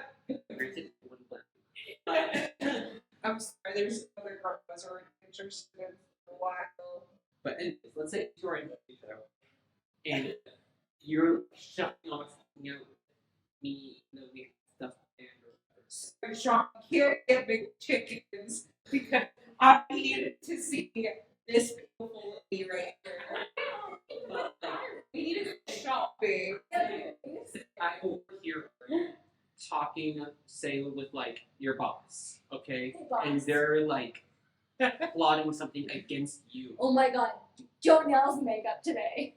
Speaker 1: interested in one plan.
Speaker 2: I'm sorry, there's other girls who are interested in for a while.
Speaker 1: But anyways, let's say you are interested in each other, and you're shutting off, you know, me, you know, we have stuff planned or
Speaker 2: So, Sean, can't get big chickens because I needed to see this beautiful lady right here.
Speaker 1: but like,
Speaker 2: We need to go shopping.
Speaker 1: I overhear talking, say, with like your boss, okay?
Speaker 3: Hey, boss.
Speaker 1: And they're like plotting something against you.
Speaker 3: Oh my god, Jonelle's makeup today.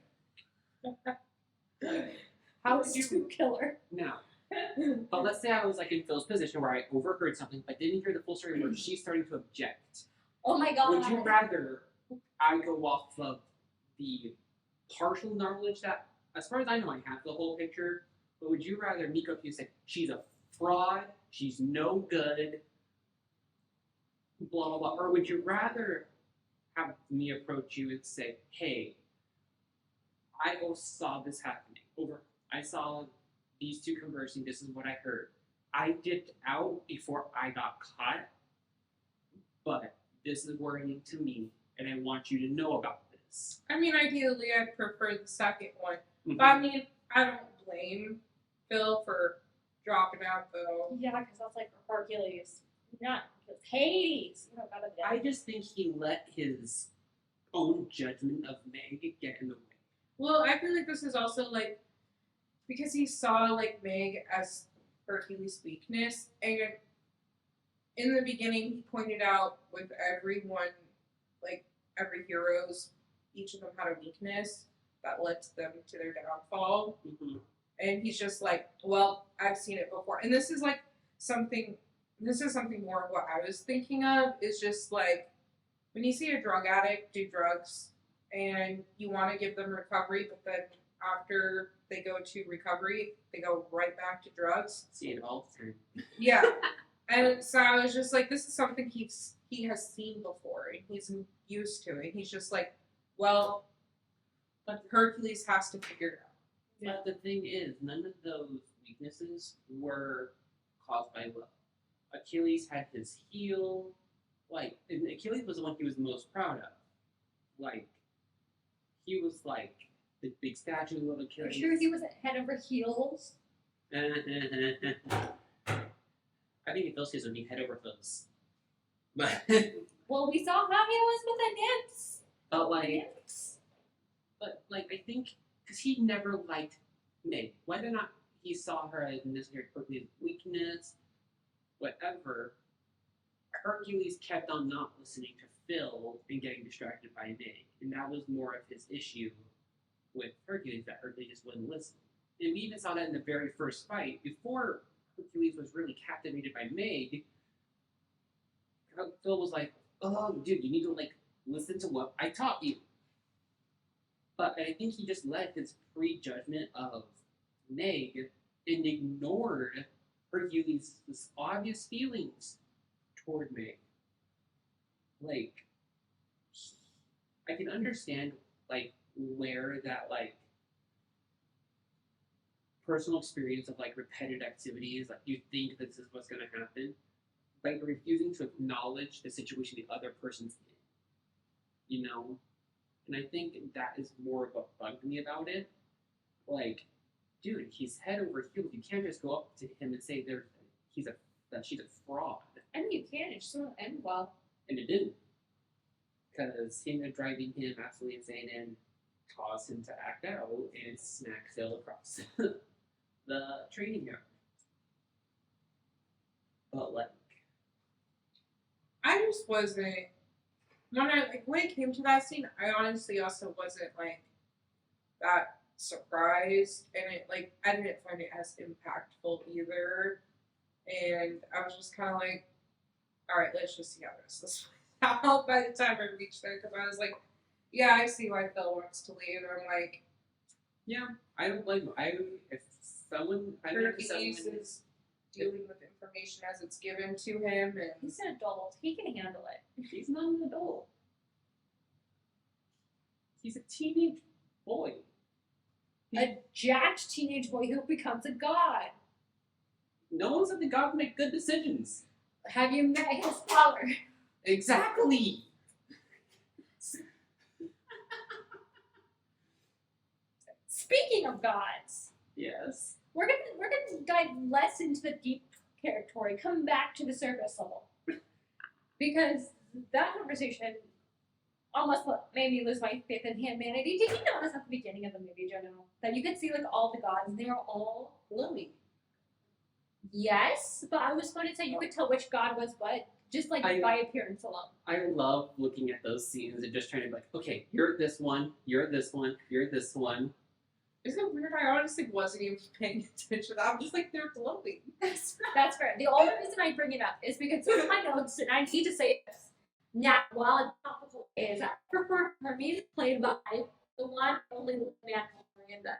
Speaker 1: How would
Speaker 3: It's
Speaker 1: you
Speaker 3: too killer?
Speaker 1: now? But let's say I was like in Phil's position where I overheard something but didn't hear the full story where she's starting to object.
Speaker 3: Oh my god.
Speaker 1: Would you rather I go off of the partial knowledge that, as far as I know, I have the whole picture, but would you rather me go to you and say, she's a fraud, she's no good, blah, blah, blah, or would you rather have me approach you and say, hey, I saw this happening, I saw these two conversing, this is what I heard. I dipped out before I got caught, but this is worrying to me, and I want you to know about this.
Speaker 2: I mean, ideally, I'd prefer the second one.
Speaker 1: Mhm.
Speaker 2: But I mean, I don't blame Phil for dropping out though.
Speaker 3: Yeah, because that's like Hercules. Not Hades. You know, gotta be.
Speaker 1: I just think he let his own judgment of Meg get in the way.
Speaker 2: Well, I feel like this is also like because he saw like Meg as Hercules' weakness, and in the beginning he pointed out with everyone, like every hero's, each of them had a weakness that led them to their downfall.
Speaker 1: Mm-hmm.
Speaker 2: And he's just like, well, I've seen it before. And this is like something, this is something more of what I was thinking of, is just like when you see a drug addict do drugs and you want to give them recovery, but then after they go to recovery, they go right back to drugs.
Speaker 1: See it all the time.
Speaker 2: Yeah. And so I was just like, this is something he has seen before and he's used to it. He's just like, well, but Hercules has to figure it out.
Speaker 1: But the thing is, none of those weaknesses were caused by love. Achilles had his heel, and Achilles was the one he was most proud of. Like, he was like the big statue of
Speaker 3: I'm
Speaker 1: Achilles.
Speaker 3: sure he was head over heels.
Speaker 1: I think if those kids would be head over heels. But,
Speaker 3: Well, we saw how he was with the nymphs.
Speaker 1: but
Speaker 3: Nymphs.
Speaker 1: I think because he never liked Meg, whether or not he saw her as necessary Hercules' weakness, whatever, Hercules kept on not listening to Phil and getting distracted by Meg, and that was more of his issue with Hercules, that Hercules just wouldn't listen. And we even saw that in the very first fight, before Hercules was really captivated by Meg. Phil was like, "Oh, dude, you need to listen to what I taught you." But I think he just let his prejudgment of Meg and ignored Hercules' obvious feelings toward Meg. I can understand where that personal experience of repetitive activities, you think this is what's gonna happen, but you're refusing to acknowledge the situation the other person's in. You know? And I think that is more of what bugged me about it. Dude, he's head over heels. You can't just go up to him and say she's a fraud.
Speaker 3: And you can, it just won't end well.
Speaker 1: And it didn't. Because he ended up driving him absolutely insane and caused him to act out and smack Phil across the training yard. But
Speaker 2: I just wasn't when it came to that scene, I honestly also wasn't that surprised, and I didn't find it as impactful either. And I was just kind of like, all right, let's just see how this plays out by the time I reached there, because I was like, yeah, I see why Phil wants to leave. And I'm like,
Speaker 1: yeah, I don't blame him. If someone
Speaker 2: Hercules is dealing with information as it's given to him, and
Speaker 3: He's an adult. He can handle it.
Speaker 1: He's not an adult. He's a teenage boy.
Speaker 3: A jacked teenage boy who becomes a god.
Speaker 1: No one said the god would make good decisions.
Speaker 3: Have you met his father?
Speaker 1: Exactly.
Speaker 3: Speaking of gods,
Speaker 1: Yes.
Speaker 3: we're gonna dive less into the deep territory, come back to the surface level, because that conversation almost made me lose my faith in humanity. Did you notice at the beginning of the movie, Jono, that you could see all the gods and they were all glowing? Yes, but I was going to say you could tell which god was what just by appearance alone.
Speaker 1: I love looking at those scenes and just trying to okay, you're this one, you're this one, you're this one.
Speaker 2: isn't it weird? I honestly wasn't even paying attention. I'm just they're glowing.
Speaker 3: That's fair. The only reason I bring it up is because one of my notes, and I need to say this now while it's topical, is I prefer Hermes played by the one only man Miranda.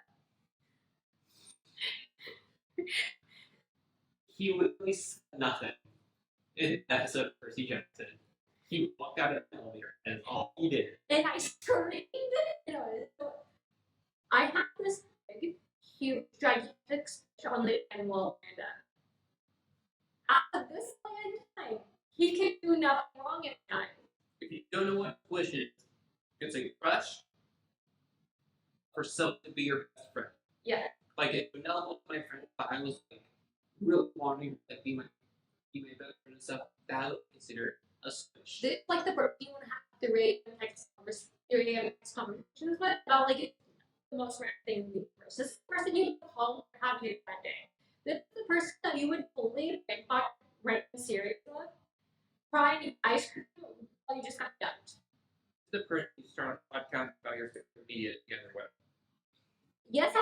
Speaker 1: He literally said nothing in the episode of Percy Jackson. He walked out of the elevator, and that's all he did.
Speaker 3: And I screamed. I have this big, huge, gigantic special on the animal Miranda. At this point in time, he can do nothing wrong at time.
Speaker 1: If you don't know what Wish is, it's a crush for someone to be your best friend.
Speaker 3: Yeah.
Speaker 1: If Vanilla was my friend, I was really wanting to like, be my best friend and stuff, that would be considered a switch.
Speaker 3: It's like the person you want to have the next conversations with about like it's the most random thing in the universe. This is the person you would call and have a bad day. This is the person that you would fully pickpocket random cereal with, try and eat ice cream while you just got dumped.
Speaker 1: The person you start a podcast about your favorite media together with.
Speaker 3: Yes,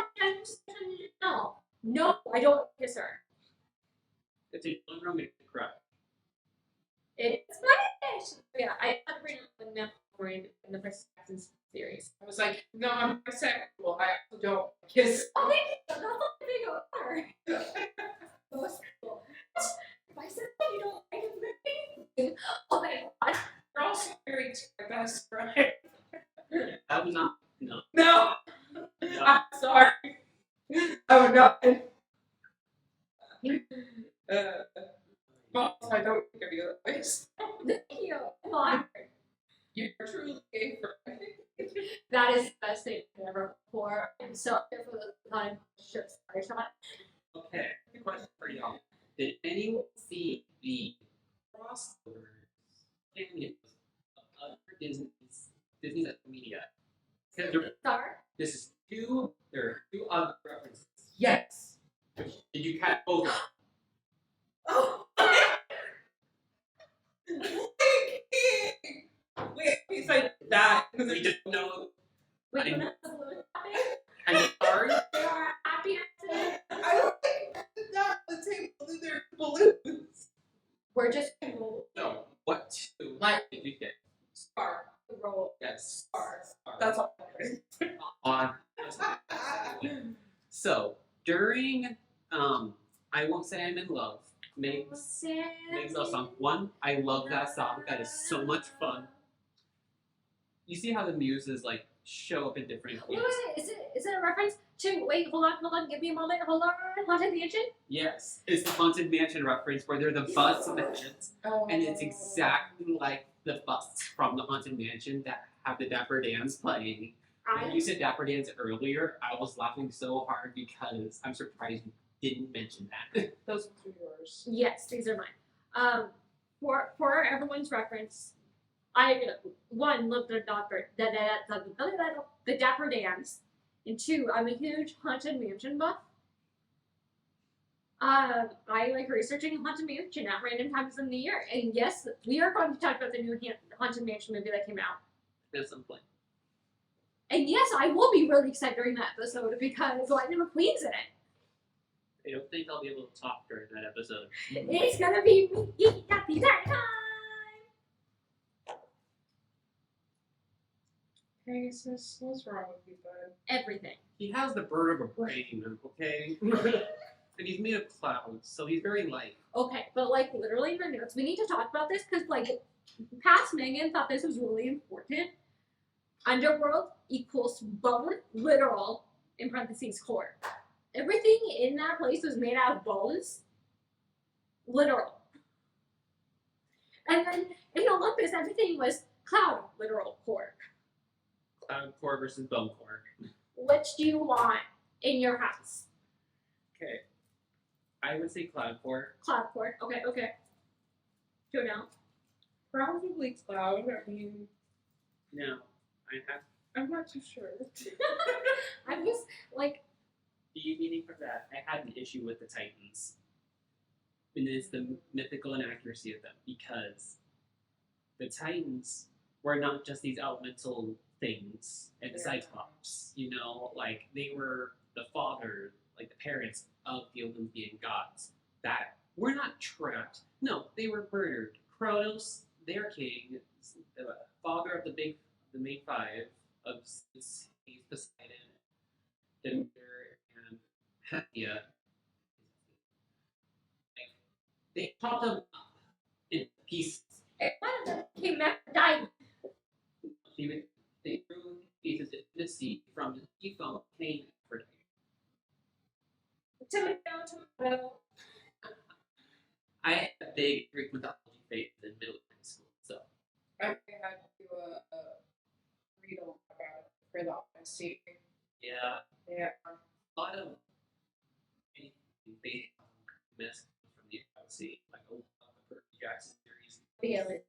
Speaker 3: no. No, I don't kiss her.
Speaker 1: It's a romantic crush.
Speaker 3: It's Spanish. Yeah, I had to bring up the Mandalorian in the first series.
Speaker 2: I was like, no, I'm bisexual. I also don't kiss.
Speaker 3: Oh, thank you. That's what they are. Most people. If I said that you don't like it, oh my god.
Speaker 2: You're also married to my best friend.
Speaker 1: That was not. No.
Speaker 2: No,
Speaker 1: No.
Speaker 2: I'm sorry. Oh no. Well, I don't think of you that way.
Speaker 3: Thank you. Come on.
Speaker 2: You're truly gay friend.
Speaker 3: That is the best thing I've ever heard before. I'm so here for the time. Sorry, Sean.
Speaker 1: Okay, question for y'all. Did anyone see the crossovers cameos of other Disney's media? Because
Speaker 3: Sorry.
Speaker 1: there are two other references.
Speaker 2: Yes.
Speaker 1: Did you catch both of them?
Speaker 2: Oh. Wait, he's like that.
Speaker 1: We just know.
Speaker 3: Wait,
Speaker 1: I-
Speaker 3: you want to balloon happy?
Speaker 1: I'm sorry.
Speaker 3: There are happy accidents.
Speaker 2: I don't think that the table that they're balloons.
Speaker 3: We're just
Speaker 1: No. What two?
Speaker 2: Like-
Speaker 1: did you get?
Speaker 2: Star.
Speaker 3: roll.
Speaker 1: Yes.
Speaker 2: Stars.
Speaker 1: Stars.
Speaker 2: That's all.
Speaker 1: On. So during I won't say I'm in love. Meg's love song. One, I love that song. That is so much fun. You see how the muses like show up in different
Speaker 3: Wait,
Speaker 1: things.
Speaker 3: is it a reference to wait, hold on, give me a moment, hold on, Haunted Mansion?
Speaker 1: Yes, it's the Haunted Mansion reference where they're the bus mansions, and it's exactly like the busts from the Haunted Mansion that have the Dapper Dans playing. When you said Dapper Dans earlier, I was laughing so hard because I'm surprised you didn't mention that.
Speaker 2: Those are yours.
Speaker 3: Yes, these are mine. For everyone's reference, I love the Dapper Dans, and two, I'm a huge Haunted Mansion buff. I like researching Haunted Mansion at random times in the year, and yes, we are going to talk about the new Haunted Mansion movie that came out.
Speaker 1: At some point.
Speaker 3: And yes, I will be really excited during that episode because Lightning McQueen's in it.
Speaker 1: I don't think I'll be able to talk during that episode.
Speaker 3: It's gonna be me happy that time.
Speaker 2: Pegasus, what's wrong with you, bud?
Speaker 3: Everything.
Speaker 1: He has the bird of a brain, okay? And he's made of clouds, so he's very light.
Speaker 3: Okay, but like literally in the notes, we need to talk about this because like past Megan thought this was really important. Underworld equals bone, literal, in parentheses, core. Everything in that place was made out of bones, literal. And then in Olympus, everything was cloud, literal, core.
Speaker 1: Cloud core versus bone core.
Speaker 3: Which do you want in your house?
Speaker 1: Okay. I would say cloud core.
Speaker 3: Cloud core. Okay. Go down.
Speaker 2: Probably cloud. I mean,
Speaker 1: No.
Speaker 2: I'm not too sure.
Speaker 3: I was like,
Speaker 1: Deviating from that, I had an issue with the Titans. And it's the mythical inaccuracy of them, because the Titans were not just these elemental things and the Cyclops, you know, like they were the father, like the parents of the Olympian gods that were not trapped. No, they were murdered. Kronos, their king, the father of the main five of Zeus, Poseidon, Demeter, and Hestia. They chopped them up in pieces.
Speaker 3: one of them came back and died.
Speaker 1: They threw pieces into the sea from the sea foam came for
Speaker 3: Tomato.
Speaker 1: I had a big Greek mythology phase in middle school, so
Speaker 2: I had to read a lot about it for the Odyssey.
Speaker 1: yeah,
Speaker 2: Yeah.
Speaker 1: a lot of anything based on myths from the Odyssey, like a lot of the Percy Jackson series
Speaker 3: The Iliad.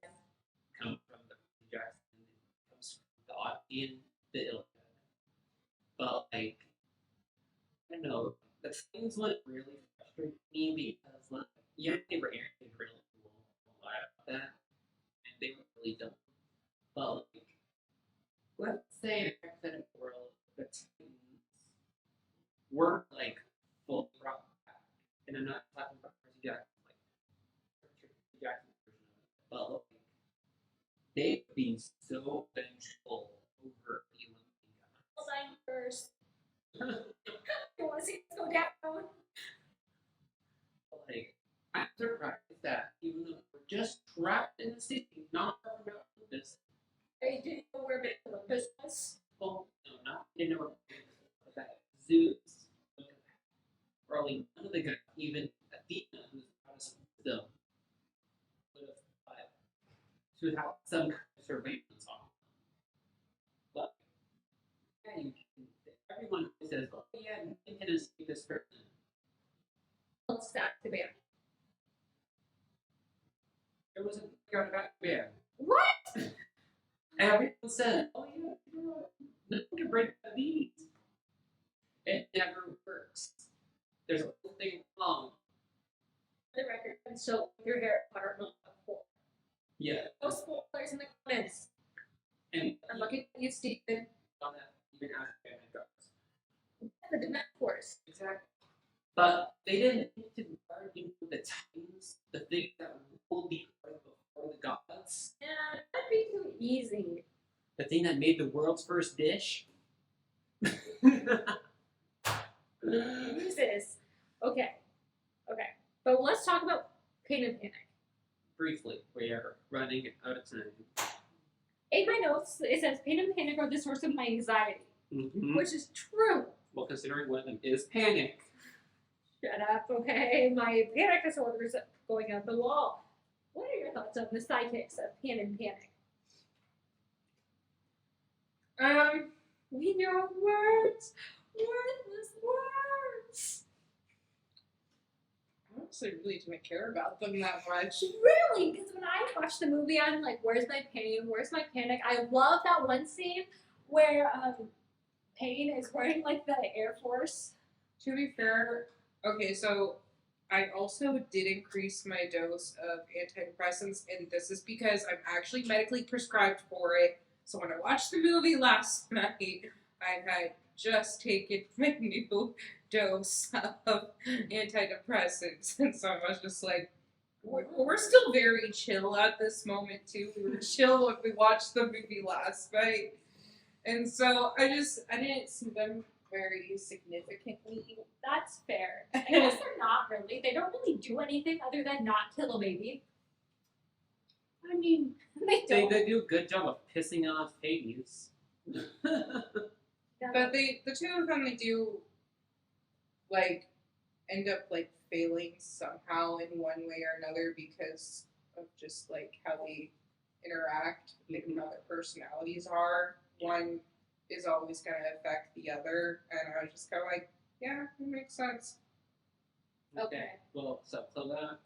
Speaker 1: come from the Percy Jackson, it comes from the Odyssey and the Iliad. But like, I don't know, the things would really frustrate me because like, yeah, they were really cool, a lot about that, and they were really dumb. But like, let's say in a hypothetical world, the Titans weren't like fully brought back, and I'm not talking about Percy Jackson, like Percy Jackson version of it, but like, they would be so vengeful over the Olympian
Speaker 3: Hold
Speaker 1: gods.
Speaker 3: on first. You want to see us go down?
Speaker 1: Like, I'm surprised that even though we're just trapped in the city, not talking about Olympus,
Speaker 3: They didn't know where Mount Olympus was.
Speaker 1: well, no, not they know that Zeus, probably none of the guys, even Athena, who's out of wisdom, would have thought to have some kind of surveillance on them. But yeah, everyone says, "Oh yeah, you can escape this person."
Speaker 3: Let's stack the band.
Speaker 1: There was a got back band.
Speaker 3: What?
Speaker 1: Everyone said, "Oh yeah, no one can break the beat." It never works. There's a whole thing wrong.
Speaker 3: For the record, I'm still with your Harry Potter not before.
Speaker 1: Yeah,
Speaker 3: No spoilers in the comments.
Speaker 1: and
Speaker 3: I'm looking at you, Stephen.
Speaker 1: on that, even after Batman goes.
Speaker 3: The Demand Force.
Speaker 1: Exactly. But they didn't need to argue with the Titans, the thing that ruled the earth before the gods,
Speaker 3: Yeah, that'd be too easy.
Speaker 1: the thing that made the world's first dish.
Speaker 3: Muses. Okay. Okay. But let's talk about Pain and Panic.
Speaker 1: Briefly, we are running out of time.
Speaker 3: In my notes, it says Pain and Panic are the source of my anxiety,
Speaker 1: Mm-hmm.
Speaker 3: which is true.
Speaker 1: Well, considering one of them is panic.
Speaker 3: Shut up, okay? My panic disorder is going out the wall. What are your thoughts on the sidekicks of Pain and Panic? We know words, worthless words.
Speaker 2: I honestly really didn't care about them that much.
Speaker 3: Really? Because when I watch the movie, I'm like, where's my pain? Where's my panic? I love that one scene where Pain is wearing like the Air Force.
Speaker 2: To be fair, okay, so I also did increase my dose of antidepressants, and this is because I'm actually medically prescribed for it. So when I watched the movie last night, I had just taken my new dose of antidepressants, and so I was just like, we're still very chill at this moment too. We were chill when we watched the movie last night, and so I didn't see them very significantly.
Speaker 3: That's fair. I guess they're not really. They don't really do anything other than not kill a baby.
Speaker 1: I mean,
Speaker 3: They don't.
Speaker 1: they do a good job of pissing off Hades.
Speaker 2: But the two of them, they do, like, end up, like, failing somehow in one way or another because of just, like, how they interact, like, how their personalities are. One is always going to affect the other, and I was just kind of like, yeah, it makes sense.
Speaker 3: Okay.
Speaker 1: Well, so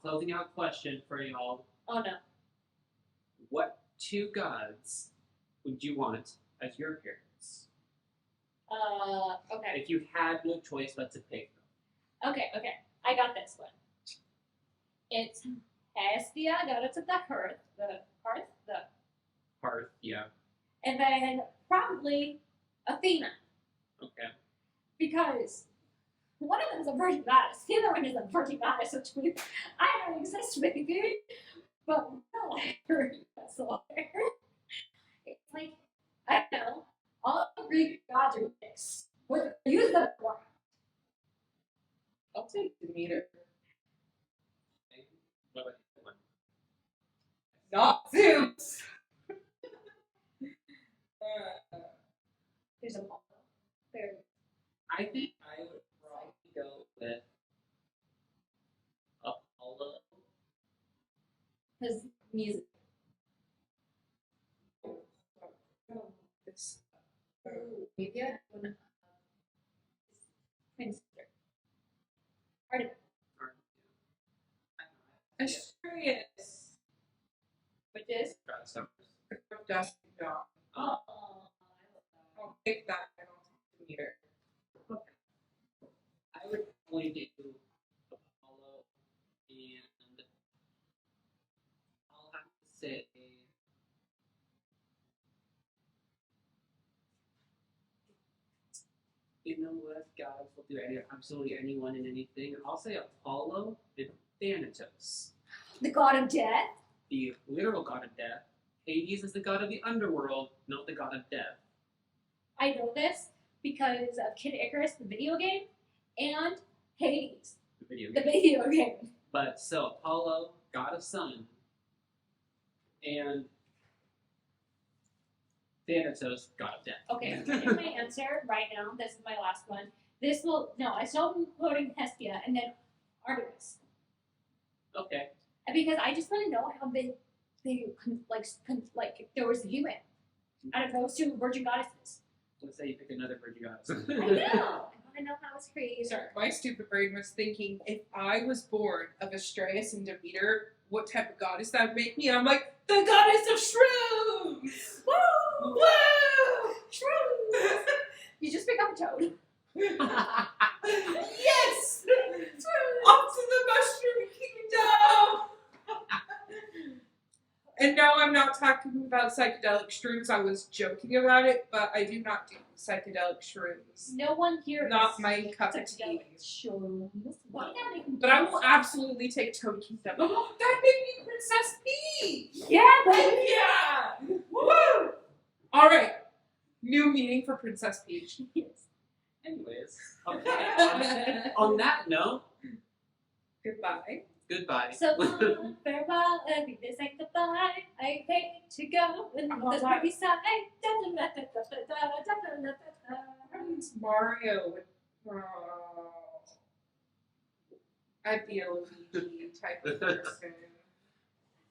Speaker 1: closing out question for y'all.
Speaker 3: Oh no.
Speaker 1: What two gods would you want as your parents?
Speaker 3: Okay.
Speaker 1: If you had no choice but to pick them.
Speaker 3: Okay. I got this one. It's Hestia, goddess of the hearth,
Speaker 1: Hearth, yeah.
Speaker 3: and then probably Athena,
Speaker 1: Okay.
Speaker 3: because one of them is a virgin goddess, the other one is a virgin goddess, which means I don't exist, maybe, but no, I heard that's all there. It's like, I don't know, all the Greek gods are dicks. Use them for.
Speaker 2: I'll take Demeter.
Speaker 1: What about the one?
Speaker 2: Not Zeus!
Speaker 3: There's a Apollo. There.
Speaker 1: I think I would probably go with Apollo.
Speaker 3: His music.
Speaker 2: This,
Speaker 3: Maybe I want twin sister. Artemis.
Speaker 2: Asturias.
Speaker 3: Which is
Speaker 1: God of Summers.
Speaker 2: Dusty Dawn.
Speaker 3: oh,
Speaker 2: I'll take that and I'll take the meter.
Speaker 1: I would probably do Apollo, and I'll have to say. You know what? Gods will do absolutely anyone and anything. I'll say Apollo and Thanatos,
Speaker 3: the god of death.
Speaker 1: the literal god of death. Hades is the god of the underworld, not the god of death.
Speaker 3: I know this because of Kid Icarus, the video game, and Hades,
Speaker 1: The video
Speaker 3: the
Speaker 1: game.
Speaker 3: video game.
Speaker 1: But so Apollo, god of sun, and Thanatos, god of death.
Speaker 3: Okay, here's my answer right now. This is my last one. This will no. I still am quoting Hestia and then Artemis,
Speaker 1: Okay.
Speaker 3: and because I just want to know how they like there was a human as opposed to virgin goddesses.
Speaker 1: Let's say you pick another virgin goddess.
Speaker 3: I know. I want to know how it's created.
Speaker 2: Sorry, my stupid brain was thinking if I was born of Asturias and Demeter, what type of goddess that would make me? And I'm like, the goddess of shrooms!
Speaker 3: Woo!
Speaker 2: Woo!
Speaker 3: Shrooms! You just pick up a toad.
Speaker 2: Yes! Up to the mushroom kingdom! And no, I'm not talking about psychedelic shrooms. I was joking about it, but I do not do psychedelic shrooms.
Speaker 3: No one here.
Speaker 2: Not
Speaker 3: is
Speaker 2: my cup of tea.
Speaker 3: psychedelic shrooms. Why not make them
Speaker 2: But I will absolutely take Toad Kingdom. Oh, that made me Princess Peach!
Speaker 3: Yeah, baby.
Speaker 2: Yeah! Woo! Alright. New meaning for Princess Peach.
Speaker 3: Yes.
Speaker 1: Anyways, okay. On that note,
Speaker 2: Goodbye.
Speaker 1: goodbye.
Speaker 3: So long, farewell, and we say goodbye. I hate to go in the happy side.
Speaker 2: It's Mario with. I'd be a Luigi type of person.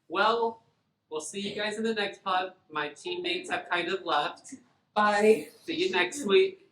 Speaker 1: Well, we'll see you guys in the next pod. My teammates have kind of left.
Speaker 2: Bye.
Speaker 1: See you next week.